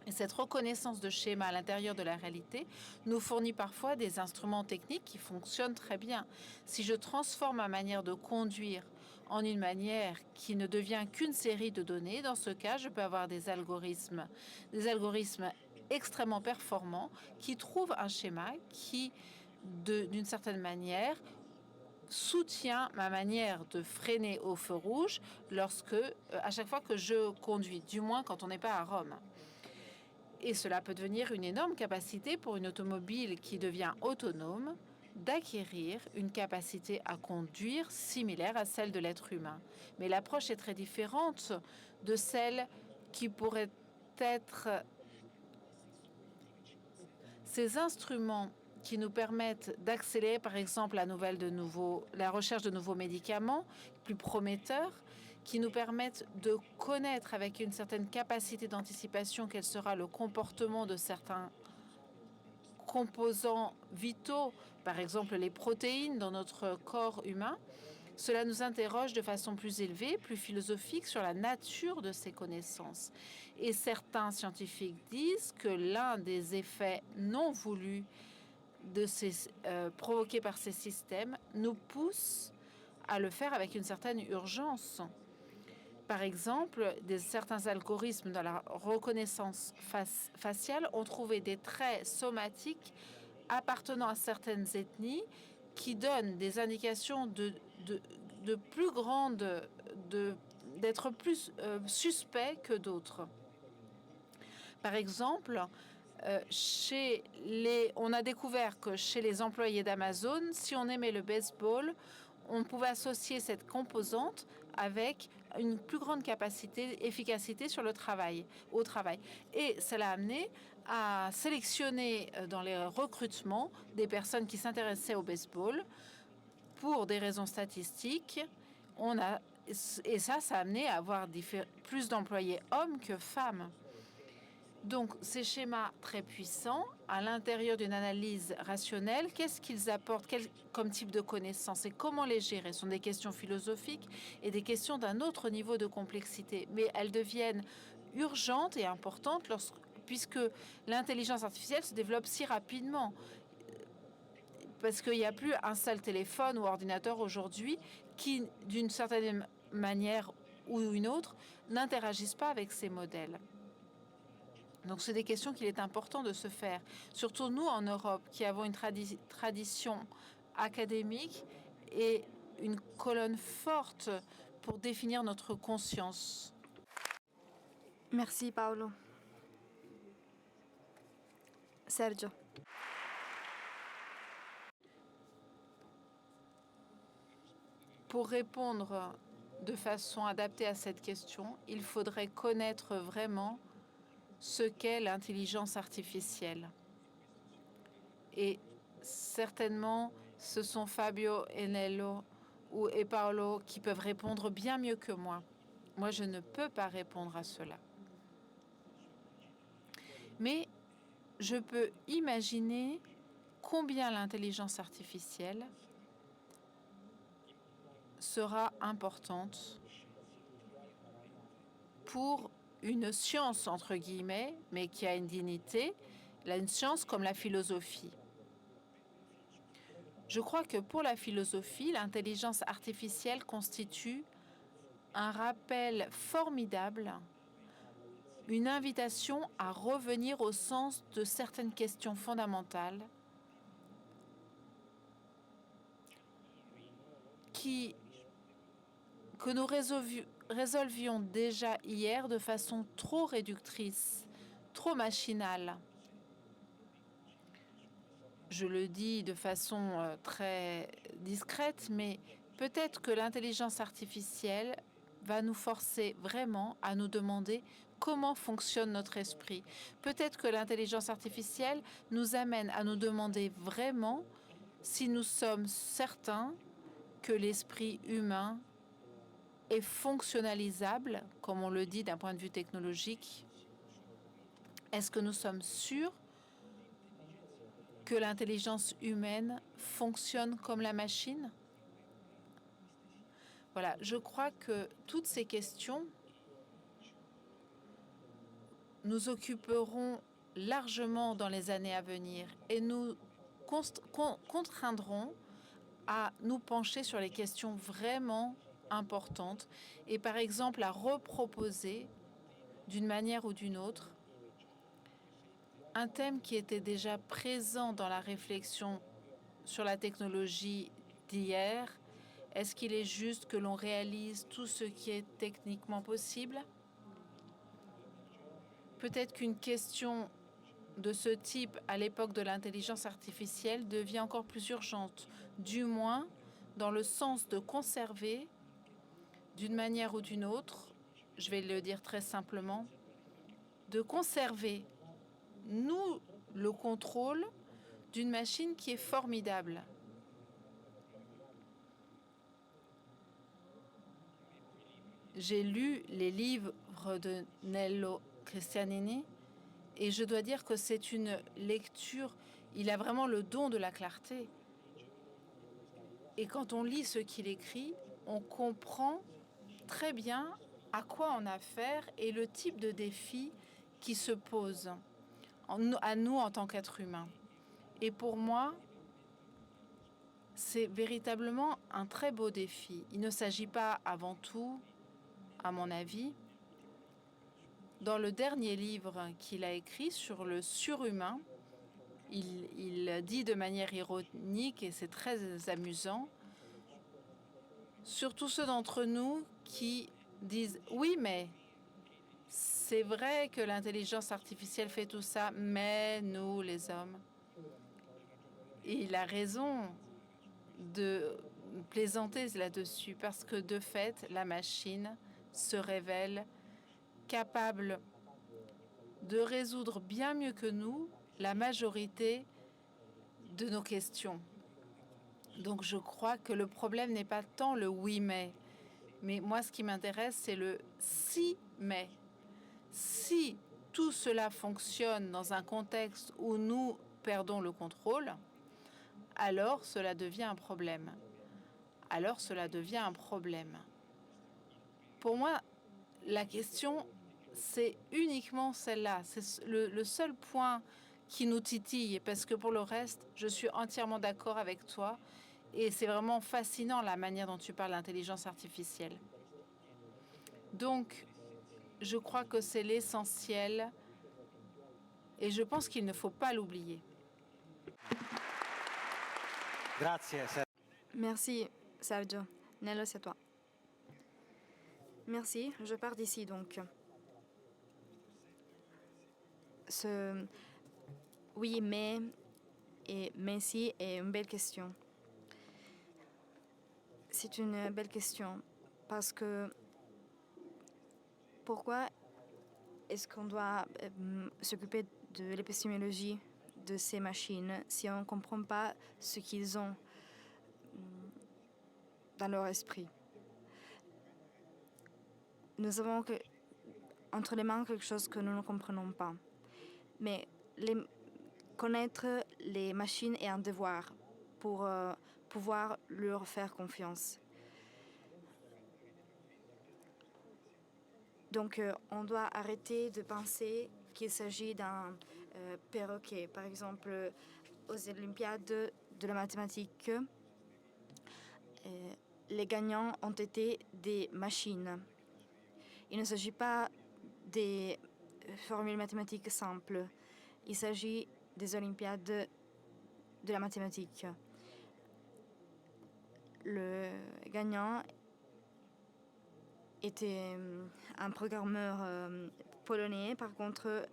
J: Et cette reconnaissance de schémas à l'intérieur de la réalité nous fournit parfois des instruments techniques qui fonctionnent très bien. Si je transforme ma manière de conduire en une manière qui ne devient qu'une série de données, dans ce cas, je peux avoir des algorithmes extrêmement performants qui trouvent un schéma qui, d'une certaine manière, soutient ma manière de freiner au feu rouge à chaque fois que je conduis, du moins quand on n'est pas à Rome. Et cela peut devenir une énorme capacité pour une automobile qui devient autonome d'acquérir une capacité à conduire similaire à celle de l'être humain. Mais l'approche est très différente de celle qui pourrait être ces instruments qui nous permettent d'accélérer, par exemple, la recherche de nouveaux médicaments plus prometteurs, qui nous permettent de connaître avec une certaine capacité d'anticipation quel sera le comportement de certains composants vitaux, par exemple les protéines dans notre corps humain. Cela nous interroge de façon plus élevée, plus philosophique sur la nature de ces connaissances. Et certains scientifiques disent que l'un des effets non voulus provoqués par ces systèmes nous pousse à le faire avec une certaine urgence. Par exemple, certains algorithmes dans la reconnaissance faciale ont trouvé des traits somatiques appartenant à certaines ethnies qui donnent des indications d'être plus suspects que d'autres. Par exemple, on a découvert que chez les employés d'Amazon, si on aimait le baseball, on pouvait associer cette composante avec une plus grande efficacité sur au travail. Et cela a amené à sélectionner dans les recrutements des personnes qui s'intéressaient au baseball pour des raisons statistiques. Et ça a amené à avoir plus d'employés hommes que femmes. Donc, ces schémas très puissants, à l'intérieur d'une analyse rationnelle, qu'est-ce qu'ils apportent comme type de connaissances et comment les gérer? Ce sont des questions philosophiques et des questions d'un autre niveau de complexité. Mais elles deviennent urgentes et importantes puisque l'intelligence artificielle se développe si rapidement. Parce qu'il n'y a plus un seul téléphone ou ordinateur aujourd'hui qui, d'une certaine manière ou une autre, n'interagissent pas avec ces modèles. Donc, c'est des questions qu'il est important de se faire. Surtout nous, en Europe, qui avons une tradition académique et une colonne forte pour définir notre conscience.
I: Merci, Paolo. Sergio.
J: Pour répondre de façon adaptée à cette question, il faudrait connaître vraiment ce qu'est l'intelligence artificielle. Et certainement, ce sont Fabio Enello et Paolo qui peuvent répondre bien mieux que moi. Moi, je ne peux pas répondre à cela. Mais je peux imaginer combien l'intelligence artificielle sera importante pour une science, entre guillemets, mais qui a une dignité, une science comme la philosophie. Je crois que pour la philosophie, l'intelligence artificielle constitue un rappel formidable, une invitation à revenir au sens de certaines questions fondamentales que nous résolvions déjà hier de façon trop réductrice, trop machinale. Je le dis de façon très discrète, mais peut-être que l'intelligence artificielle va nous forcer vraiment à nous demander comment fonctionne notre esprit. Peut-être que l'intelligence artificielle nous amène à nous demander vraiment si nous sommes certains que l'esprit humain est fonctionnalisable, comme on le dit d'un point de vue technologique. Est-ce que nous sommes sûrs que l'intelligence humaine fonctionne comme la machine? Voilà, je crois que toutes ces questions nous occuperont largement dans les années à venir et nous contraindront à nous pencher sur les questions vraiment importantes et par exemple à reproposer d'une manière ou d'une autre un thème qui était déjà présent dans la réflexion sur la technologie d'hier. Est-ce qu'il est juste que l'on réalise tout ce qui est techniquement possible? Peut-être qu'une question de ce type à l'époque de l'intelligence artificielle devient encore plus urgente, du moins dans le sens de conserver, d'une manière ou d'une autre, je vais le dire très simplement, de conserver, nous, le contrôle d'une machine qui est formidable. J'ai lu les livres de Nello Christianini et je dois dire que c'est une lecture, il a vraiment le don de la clarté. Et quand on lit ce qu'il écrit, on comprend très bien à quoi on a affaire et le type de défi qui se pose à nous en tant qu'êtres humains. Et pour moi, c'est véritablement un très beau défi. Il ne s'agit pas avant tout, à mon avis, dans le dernier livre qu'il a écrit sur le surhumain, il dit de manière ironique, et c'est très amusant, surtout ceux d'entre nous qui disent « Oui, mais c'est vrai que l'intelligence artificielle fait tout ça, mais nous, les hommes… » Et il a raison de plaisanter là-dessus, parce que de fait, la machine se révèle capable de résoudre bien mieux que nous la majorité de nos questions. Donc je crois que le problème n'est pas tant le oui mais moi ce qui m'intéresse c'est le si mais. Si tout cela fonctionne dans un contexte où nous perdons le contrôle, alors cela devient un problème. Alors cela devient un problème. Pour moi, la question, c'est uniquement celle-là. C'est le seul point qui nous titille, parce que pour le reste, je suis entièrement d'accord avec toi. Et c'est vraiment fascinant la manière dont tu parles d'intelligence artificielle. Donc, je crois que c'est l'essentiel et je pense qu'il ne faut pas l'oublier.
I: Merci, Sergio. Nello, c'est à toi. Merci, je pars d'ici donc. Ce oui, mais et mais si est une belle question. C'est une belle question parce que pourquoi est-ce qu'on doit s'occuper de l'épistémologie de ces machines si on ne comprend pas ce qu'ils ont dans leur esprit? Nous avons entre les mains quelque chose que nous ne comprenons pas. Mais connaître les machines est un devoir pour pouvoir leur faire confiance. Donc, on doit arrêter de penser qu'il s'agit d'un perroquet. Par exemple, aux Olympiades de la mathématique, les gagnants ont été des machines. Il ne s'agit pas des formules mathématiques simples. Il s'agit des Olympiades de la mathématique. Le gagnant était un programmeur polonais. Par contre,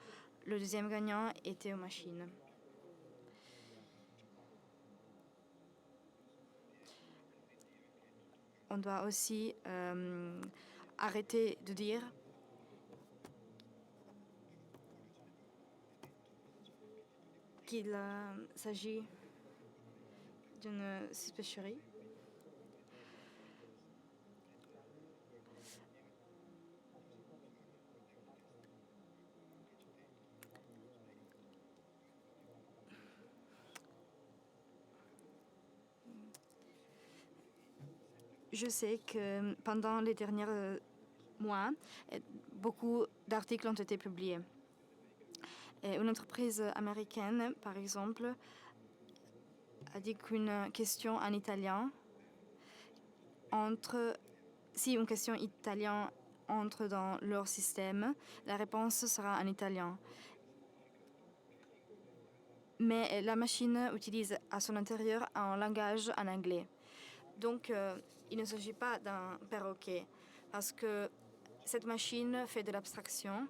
I: le deuxième gagnant était aux machines. On doit aussi arrêter de dire qu'il s'agit d'une supercherie. Je sais que pendant les derniers mois, beaucoup d'articles ont été publiés. Et une entreprise américaine, par exemple, a dit qu'une question en italien si une question italienne entre dans leur système, la réponse sera en italien. Mais la machine utilise à son intérieur un langage en anglais. Donc, il ne s'agit pas d'un perroquet, parce que cette machine fait de l'abstraction,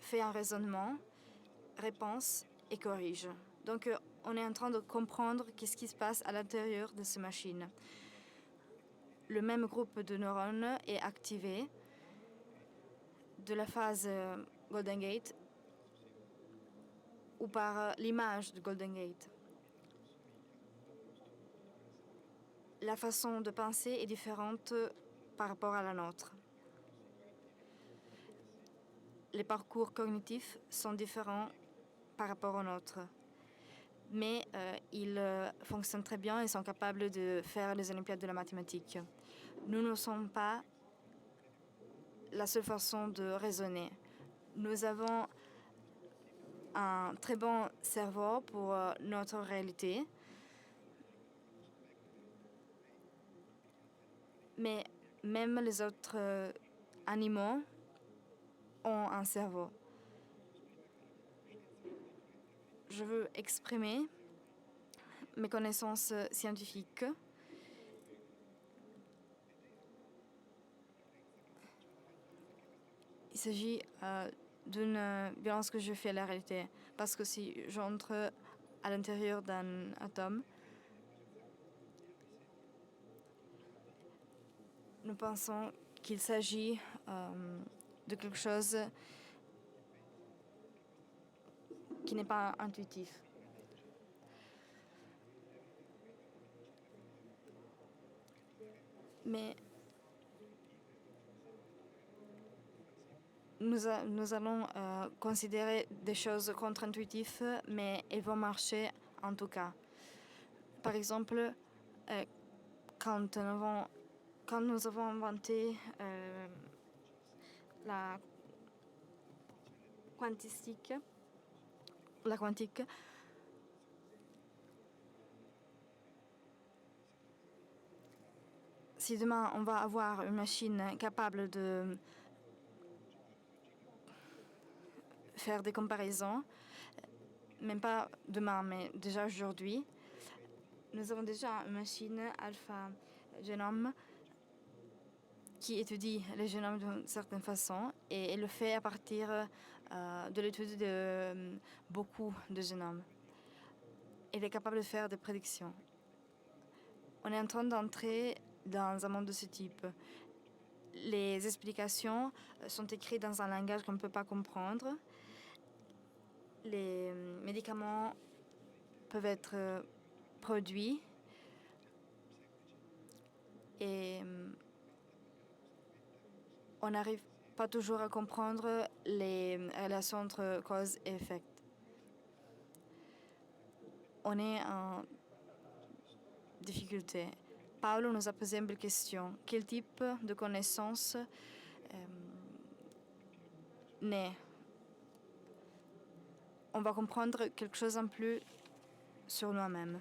I: fait un raisonnement, réponse et corrige. Donc, on est en train de comprendre qu'est-ce qui se passe à l'intérieur de ces machines. Le même groupe de neurones est activé de la phase Golden Gate ou par l'image de Golden Gate. La façon de penser est différente par rapport à la nôtre. les parcours cognitifs sont différents par rapport aux nôtres. Mais ils fonctionnent très bien et sont capables de faire les Olympiades de la mathématique. Nous ne sommes pas la seule façon de raisonner. Nous avons un très bon cerveau pour notre réalité, mais même les autres animaux ont un cerveau. Je veux exprimer mes connaissances scientifiques. Il s'agit d'une violence que je fais à la réalité. Parce que si j'entre à l'intérieur d'un atome, nous pensons qu'il s'agit de quelque chose qui n'est pas intuitif. Mais nous allons considérer des choses contre-intuitives, mais elles vont marcher en tout cas. Par exemple, quand nous avons inventé la quantique, si demain on va avoir une machine capable de faire des comparaisons, même pas demain, mais déjà aujourd'hui, nous avons déjà une machine Alpha Genome qui étudie les génomes d'une certaine façon et elle le fait à partir de l'étude de beaucoup de génomes. Elle est capable de faire des prédictions. On est en train d'entrer dans un monde de ce type. Les explications sont écrites dans un langage qu'on ne peut pas comprendre. Les médicaments peuvent être produits et on n'arrive pas toujours à comprendre les relations entre cause et effet. On est en difficulté. Paolo nous a posé une belle question. Quel type de connaissance naît? On va comprendre quelque chose en plus sur nous-mêmes.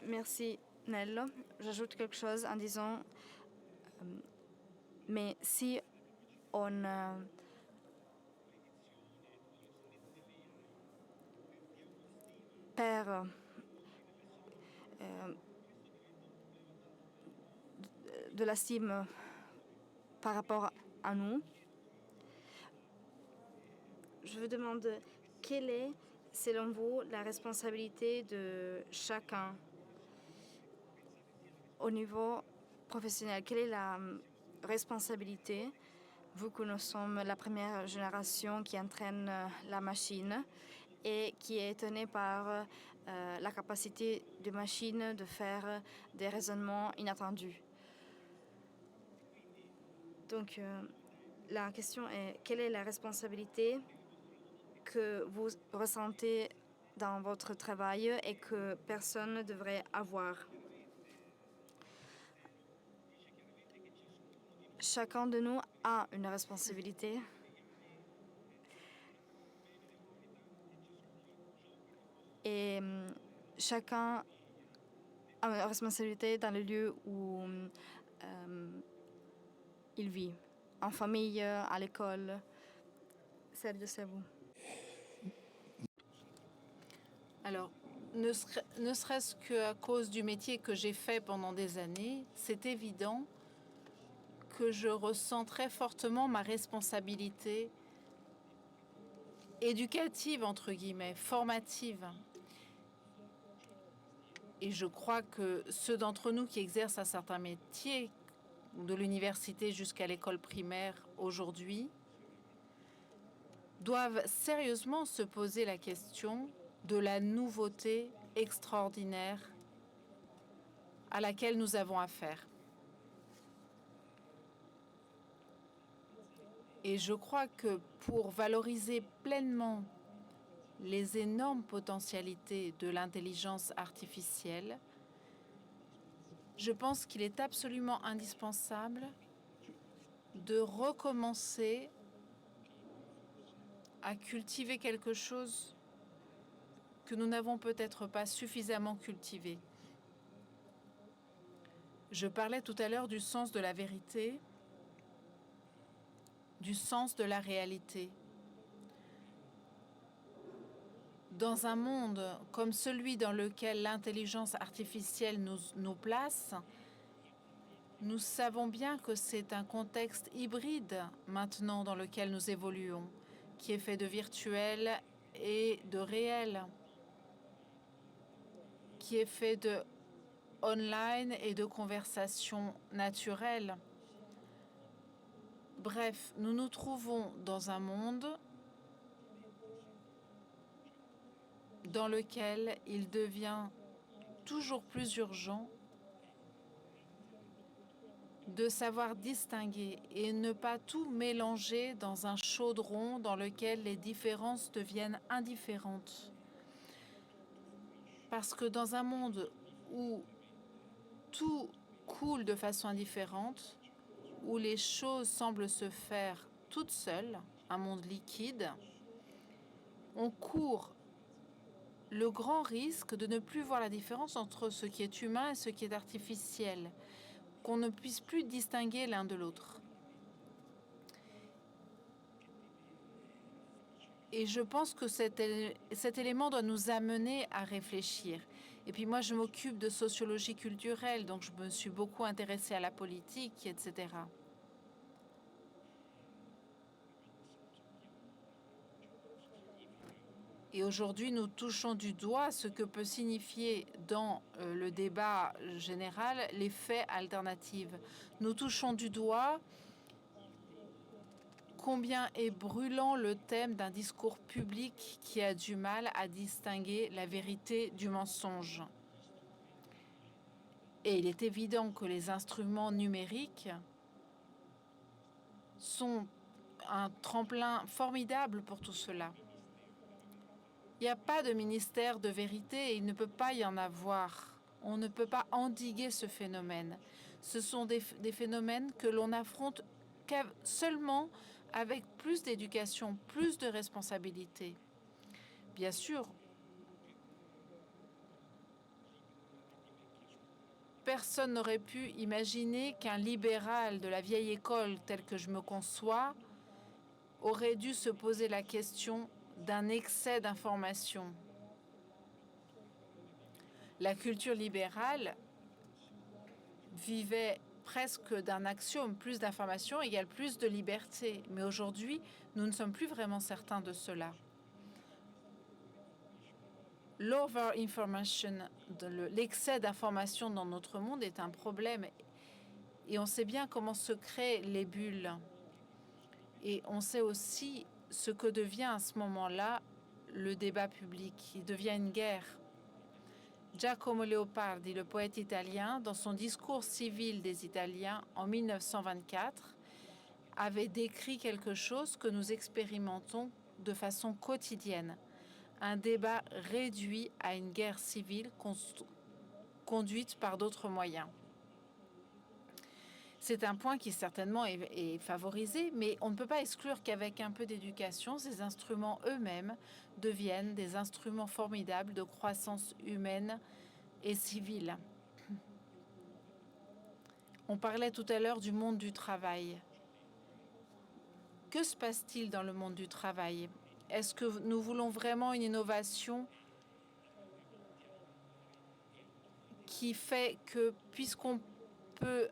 I: Merci, Nello. J'ajoute quelque chose en disant, mais si on perd de l'estime par rapport à nous, je vous demande quelle est, selon vous, la responsabilité de chacun au niveau professionnel. Quelle est la responsabilité, vu que nous sommes la première génération qui entraîne la machine et qui est étonnée par la capacité de machine de faire des raisonnements inattendus. Donc, la question est, quelle est la responsabilité que vous ressentez dans votre travail et que personne ne devrait avoir? Chacun de nous a une responsabilité. Et chacun a une responsabilité dans le lieu où il vit, en famille, à l'école. Sergio, c'est à vous.
J: Alors, ne serait-ce qu'à cause du métier que j'ai fait pendant des années, c'est évident que je ressens très fortement ma responsabilité éducative, entre guillemets, formative. Et je crois que ceux d'entre nous qui exercent un certain métier, de l'université jusqu'à l'école primaire aujourd'hui, doivent sérieusement se poser la question de la nouveauté extraordinaire à laquelle nous avons affaire. Et je crois que pour valoriser pleinement les énormes potentialités de l'intelligence artificielle, je pense qu'il est absolument indispensable de recommencer à cultiver quelque chose que nous n'avons peut-être pas suffisamment cultivé. Je parlais tout à l'heure du sens de la vérité, du sens de la réalité. Dans un monde comme celui dans lequel l'intelligence artificielle nous place, nous savons bien que c'est un contexte hybride maintenant dans lequel nous évoluons, qui est fait de virtuel et de réel, qui est fait de online et de conversations naturelles. Bref, nous nous trouvons dans un monde dans lequel il devient toujours plus urgent de savoir distinguer et ne pas tout mélanger dans un chaudron dans lequel les différences deviennent indifférentes. Parce que dans un monde où tout coule de façon indifférente, où les choses semblent se faire toutes seules, un monde liquide, on court le grand risque de ne plus voir la différence entre ce qui est humain et ce qui est artificiel, qu'on ne puisse plus distinguer l'un de l'autre. Et je pense que cet élément doit nous amener à réfléchir. Et puis moi, je m'occupe de sociologie culturelle, donc je me suis beaucoup intéressée à la politique, etc. Et aujourd'hui, nous touchons du doigt ce que peut signifier dans le débat général les faits alternatifs. Nous touchons du doigt combien est brûlant le thème d'un discours public qui a du mal à distinguer la vérité du mensonge. Et il est évident que les instruments numériques sont un tremplin formidable pour tout cela. Il n'y a pas de ministère de vérité et il ne peut pas y en avoir. On ne peut pas endiguer ce phénomène. Ce sont des phénomènes que l'on affronte seulement avec plus d'éducation, plus de responsabilité. Bien sûr, personne n'aurait pu imaginer qu'un libéral de la vieille école tel que je me conçois aurait dû se poser la question d'un excès d'information. La culture libérale vivait presque d'un axiome, plus d'information égale plus de liberté. Mais aujourd'hui, nous ne sommes plus vraiment certains de cela. L'over-information, l'excès d'information dans notre monde est un problème. Et on sait bien comment se créent les bulles. Et on sait aussi ce que devient à ce moment-là le débat public. Il devient une guerre. Giacomo Leopardi, le poète italien, dans son discours civil des Italiens en 1924, avait décrit quelque chose que nous expérimentons de façon quotidienne. Un débat réduit à une guerre civile conduite par d'autres moyens. C'est un point qui certainement est favorisé, mais on ne peut pas exclure qu'avec un peu d'éducation, ces instruments eux-mêmes deviennent des instruments formidables de croissance humaine et civile. On parlait tout à l'heure du monde du travail. Que se passe-t-il dans le monde du travail? Est-ce que nous voulons vraiment une innovation qui fait que, puisqu'on peut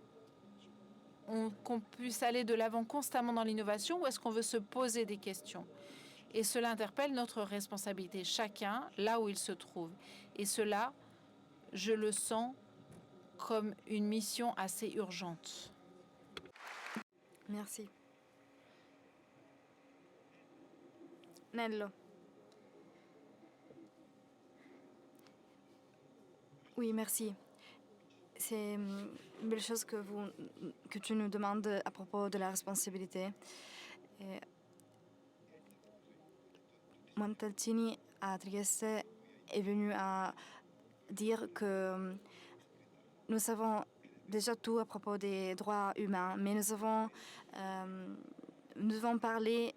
J: qu'on puisse aller de l'avant constamment dans l'innovation, ou est-ce qu'on veut se poser des questions? Et cela interpelle notre responsabilité, chacun là où il se trouve. Et cela, je le sens comme une mission assez urgente.
I: Merci. Nello. Oui, merci. C'est une belle chose que tu nous demandes à propos de la responsabilité. Et Montalcini à Trieste est venu à dire que nous savons déjà tout à propos des droits humains, mais nous devons parler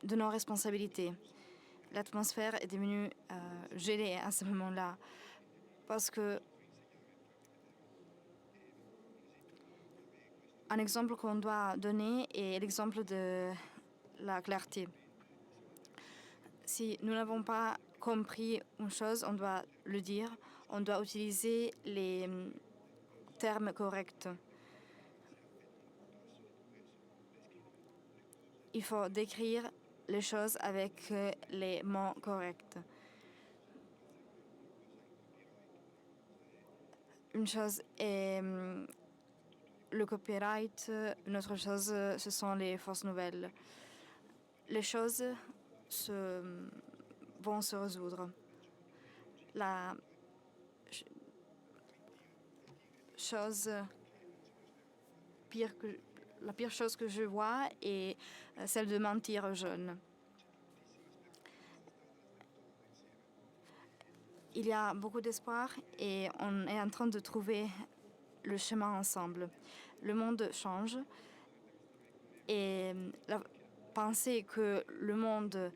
I: de nos responsabilités. L'atmosphère est devenue gelée à ce moment-là parce que un exemple qu'on doit donner est l'exemple de la clarté. Si nous n'avons pas compris une chose, on doit le dire, on doit utiliser les termes corrects. Il faut décrire les choses avec les mots corrects. Une chose est le copyright, une autre chose, ce sont les fausses nouvelles. Les choses vont se résoudre. La pire chose que je vois est celle de mentir aux jeunes. Il y a beaucoup d'espoir et on est en train de trouver le chemin ensemble. Le monde change et la pensée que le monde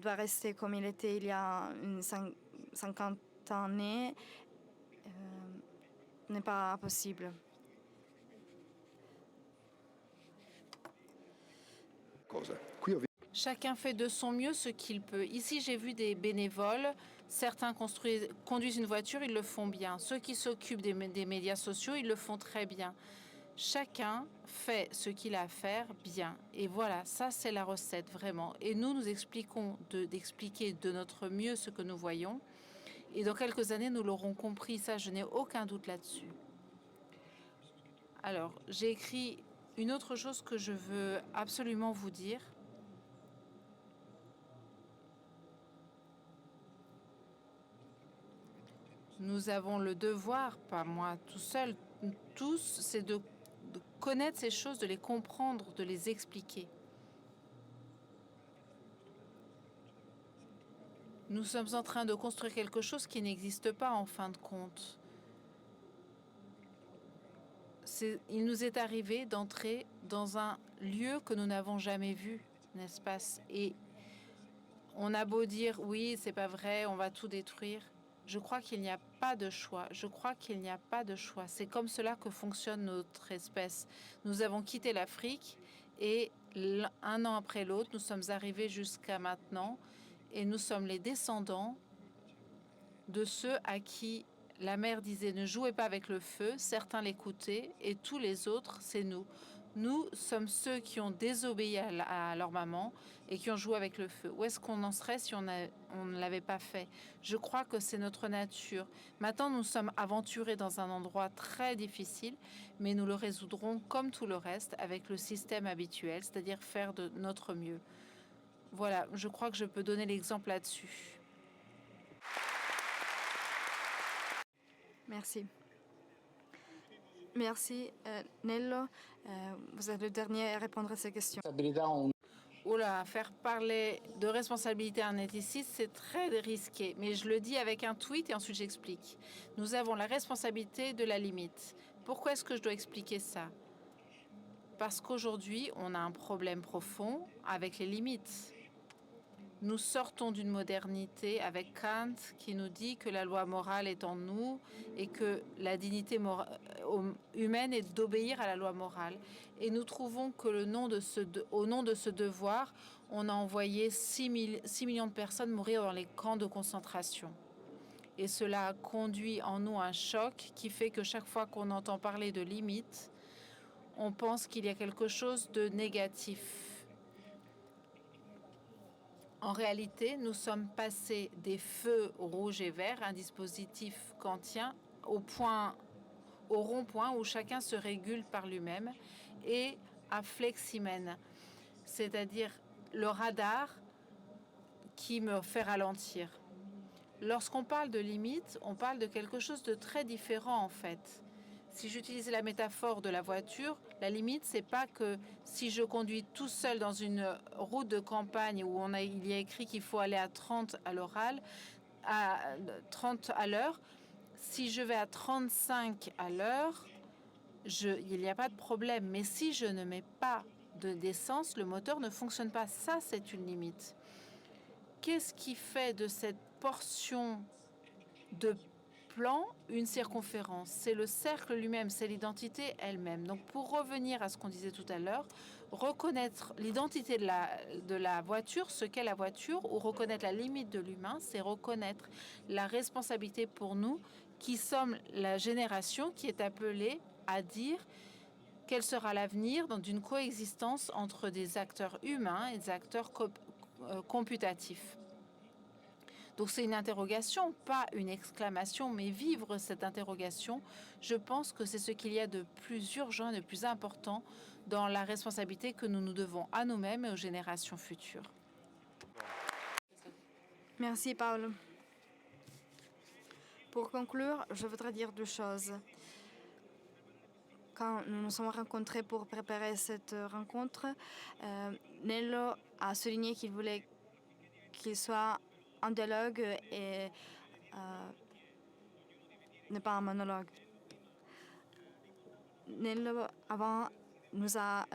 I: doit rester comme il était il y a 50 années n'est pas possible.
J: Chacun fait de son mieux ce qu'il peut. Ici, j'ai vu des bénévoles. Certains conduisent une voiture, ils le font bien. Ceux qui s'occupent des médias sociaux, ils le font très bien. Chacun fait ce qu'il a à faire bien. Et voilà, ça c'est la recette vraiment. Et nous expliquons d'expliquer de notre mieux ce que nous voyons. Et dans quelques années, nous l'aurons compris. Ça, je n'ai aucun doute là-dessus. Alors, j'ai écrit une autre chose que je veux absolument vous dire. Nous avons le devoir, pas moi tout seul, tous, c'est de connaître ces choses, de les comprendre, de les expliquer. Nous sommes en train de construire quelque chose qui n'existe pas en fin de compte. Il nous est arrivé d'entrer dans un lieu que nous n'avons jamais vu, n'est-ce pas? Et on a beau dire, oui, c'est pas vrai, on va tout détruire. Je crois qu'il n'y a pas de choix. Je crois qu'il n'y a pas de choix. C'est comme cela que fonctionne notre espèce. Nous avons quitté l'Afrique et un an après l'autre, nous sommes arrivés jusqu'à maintenant et nous sommes les descendants de ceux à qui la mère disait ne jouez pas avec le feu. Certains l'écoutaient et tous les autres, c'est nous. Nous sommes ceux qui ont désobéi à leur maman et qui ont joué avec le feu. Où est-ce qu'on en serait si on ne l'avait pas fait? Je crois que c'est notre nature. Maintenant, nous sommes aventurés dans un endroit très difficile, mais nous le résoudrons comme tout le reste avec le système habituel, c'est-à-dire faire de notre mieux. Voilà, je crois que je peux donner l'exemple là-dessus.
I: Merci. Merci, Nello. Vous êtes le dernier à répondre à ces questions.
J: Oula, faire parler de responsabilité à un éthiciste, c'est très risqué. Mais je le dis avec un tweet et ensuite j'explique. Nous avons la responsabilité de la limite. Pourquoi est-ce que je dois expliquer ça? Parce qu'aujourd'hui, on a un problème profond avec les limites. Nous sortons d'une modernité avec Kant qui nous dit que la loi morale est en nous et que la dignité humaine est d'obéir à la loi morale. Et nous trouvons que au nom de ce devoir, on a envoyé 6 millions de personnes mourir dans les camps de concentration. Et cela a conduit en nous un choc qui fait que chaque fois qu'on entend parler de limites, on pense qu'il y a quelque chose de négatif. En réalité, nous sommes passés des feux rouges et verts, un dispositif kantien, au rond-point où chacun se régule par lui-même, et à fleximène, c'est-à-dire le radar qui me fait ralentir. Lorsqu'on parle de limite, on parle de quelque chose de très différent en fait. Si j'utilisais la métaphore de la voiture, la limite, c'est pas que si je conduis tout seul dans une route de campagne où il y a écrit qu'il faut aller à 30 à l'oral, à 30 à l'heure, si je vais à 35 à l'heure, il n'y a pas de problème. Mais si je ne mets pas d'essence, le moteur ne fonctionne pas. Ça, c'est une limite. Qu'est-ce qui fait de cette portion de plan une circonférence? C'est le cercle lui-même, c'est l'identité elle-même. Donc pour revenir à ce qu'on disait tout à l'heure, reconnaître l'identité de la voiture, ce qu'est la voiture, ou reconnaître la limite de l'humain, c'est reconnaître la responsabilité pour nous qui sommes la génération qui est appelée à dire quel sera l'avenir d'une coexistence entre des acteurs humains et des acteurs computatifs. Donc c'est une interrogation, pas une exclamation, mais vivre cette interrogation, je pense que c'est ce qu'il y a de plus urgent et de plus important dans la responsabilité que nous nous devons à nous-mêmes et aux générations futures.
I: Merci, Paul. Pour conclure, je voudrais dire deux choses. Quand nous nous sommes rencontrés pour préparer cette rencontre, Nello a souligné qu'il voulait qu'il soit un dialogue et n'est pas un monologue. Nello, avant, nous a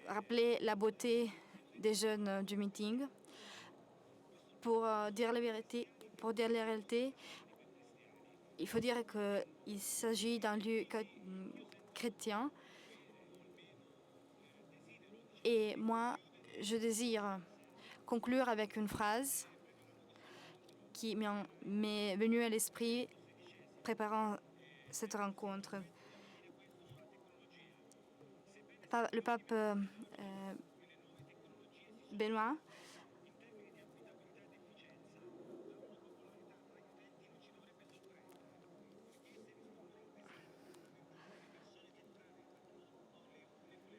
I: rappelé la beauté des jeunes du meeting. Pour dire la vérité, il faut dire qu'il s'agit d'un lieu chrétien. Et moi, je désire conclure avec une phrase qui m'est venue à l'esprit préparant cette rencontre. Le pape Benoît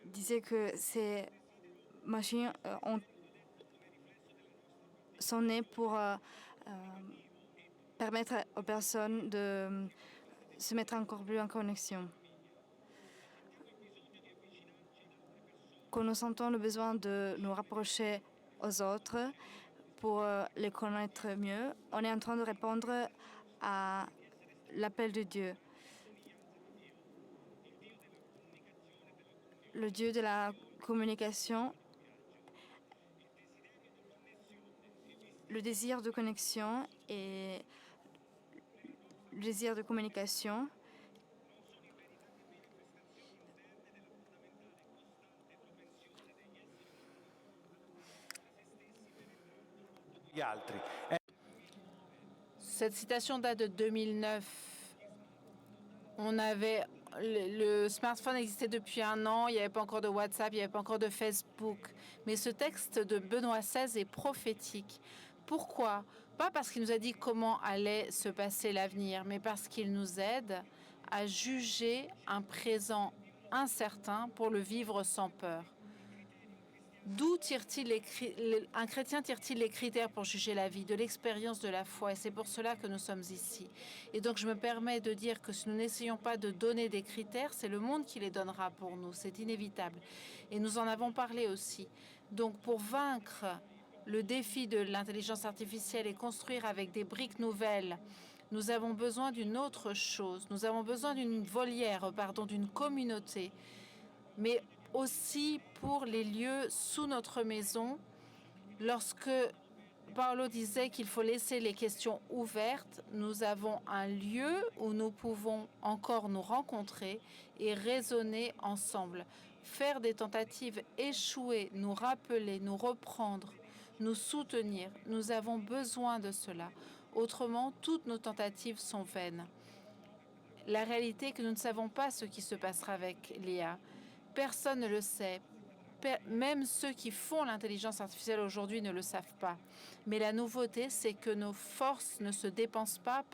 I: disait que ces machines sont nées pour permettre aux personnes de se mettre encore plus en connexion. Quand nous sentons le besoin de nous rapprocher aux autres pour les connaître mieux, on est en train de répondre à l'appel de Dieu. Le Dieu de la communication, le désir de connexion et le désir de communication.
J: Cette citation date de 2009. Le smartphone existait depuis un an, il n'y avait pas encore de WhatsApp, il n'y avait pas encore de Facebook. Mais ce texte de Benoît XVI est prophétique. Pourquoi? Pas parce qu'il nous a dit comment allait se passer l'avenir, mais parce qu'il nous aide à juger un présent incertain pour le vivre sans peur. D'où un chrétien tire-t-il les critères pour juger la vie? De l'expérience de la foi. Et c'est pour cela que nous sommes ici. Et donc je me permets de dire que si nous n'essayons pas de donner des critères, c'est le monde qui les donnera pour nous. C'est inévitable. Et nous en avons parlé aussi. Donc pour vaincre le défi de l'intelligence artificielle et construire avec des briques nouvelles, nous avons besoin d'une autre chose. Nous avons besoin d'une volière, d'une communauté. Mais aussi pour les lieux sous notre maison, lorsque Paolo disait qu'il faut laisser les questions ouvertes, nous avons un lieu où nous pouvons encore nous rencontrer et raisonner ensemble, faire des tentatives échouées, nous rappeler, nous reprendre, nous soutenir. Nous avons besoin de cela. Autrement, toutes nos tentatives sont vaines. La réalité est que nous ne savons pas ce qui se passera avec l'IA. Personne ne le sait. Même ceux qui font l'intelligence artificielle aujourd'hui ne le savent pas. Mais la nouveauté, c'est que nos forces ne se dépensent pas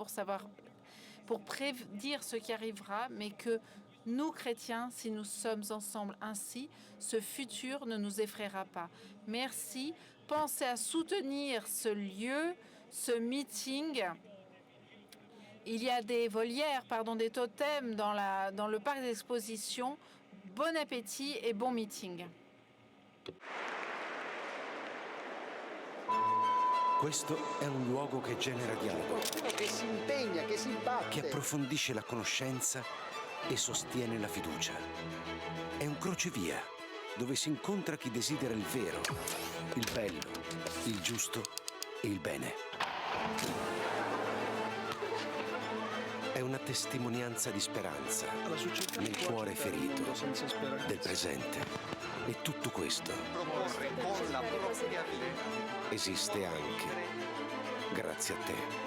J: pour prédire ce qui arrivera, mais que nous, chrétiens, si nous sommes ensemble ainsi, ce futur ne nous effraiera pas. Merci. Pensez à soutenir ce lieu, ce meeting. Il y a des volières, des totems dans le parc d'exposition. Bon appétit et bon meeting.
F: Questo è un luogo che genera dialogo,
G: Che si impegna, che si batte.
F: che approfondisce la conoscenza e sostiene la fiducia. È un crocevia dove si incontra chi desidera il vero, il bello, il giusto e il bene. È una testimonianza di speranza nel cuore ferito del presente. E tutto questo
G: Proporre con la propria vita.
F: esiste anche grazie a te.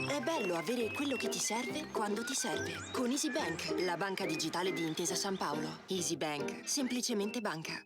A: È bello avere quello che ti serve quando ti serve. Con EasyBank, la banca digitale di Intesa San Paolo. EasyBank, semplicemente banca.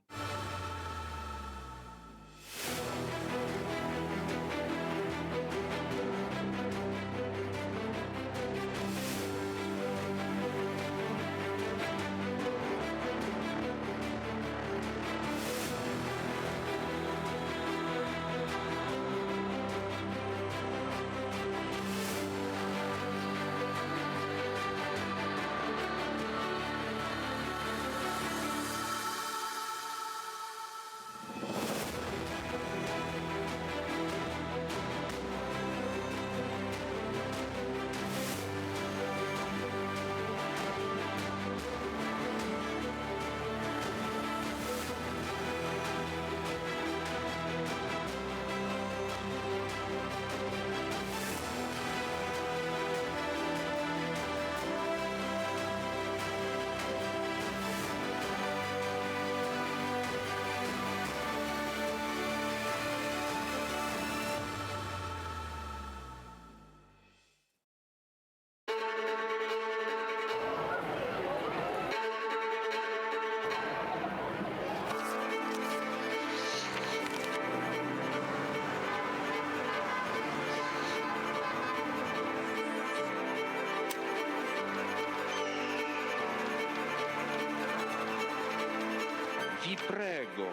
B: Vi prego,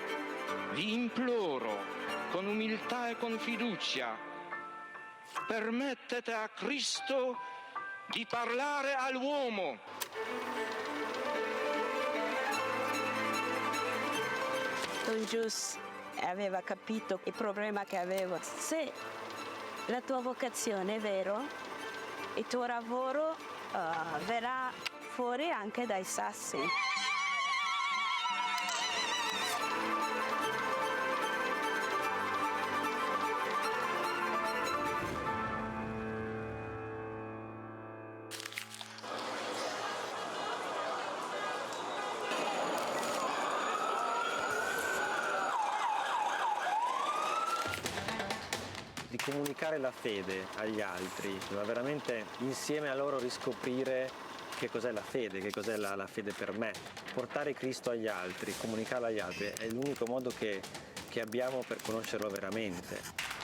B: vi imploro, con umiltà e con fiducia, permettete a Cristo di parlare all'uomo.
C: Don Gius aveva capito il problema che avevo. Se la tua vocazione è vero, il tuo lavoro verrà fuori anche dai sassi.
D: Di comunicare la fede agli altri, ma veramente insieme a loro riscoprire che cos'è la fede, che cos'è la fede per me. Portare Cristo agli altri, comunicarlo agli altri è l'unico modo che abbiamo per conoscerlo veramente.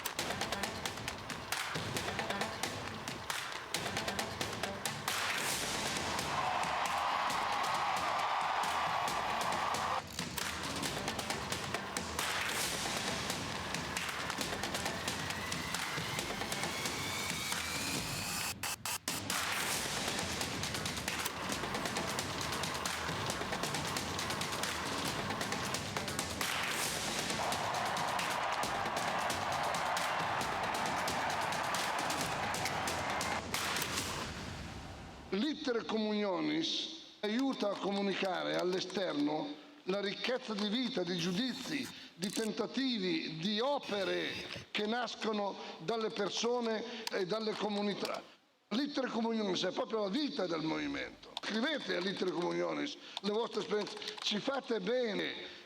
E: L'Iter Communionis aiuta a comunicare all'esterno la ricchezza di vita, di giudizi, di tentativi, di opere che nascono dalle persone e dalle comunità. L'Iter Communionis è proprio la vita del movimento. Scrivete all'Iter Communionis le vostre esperienze, ci fate bene.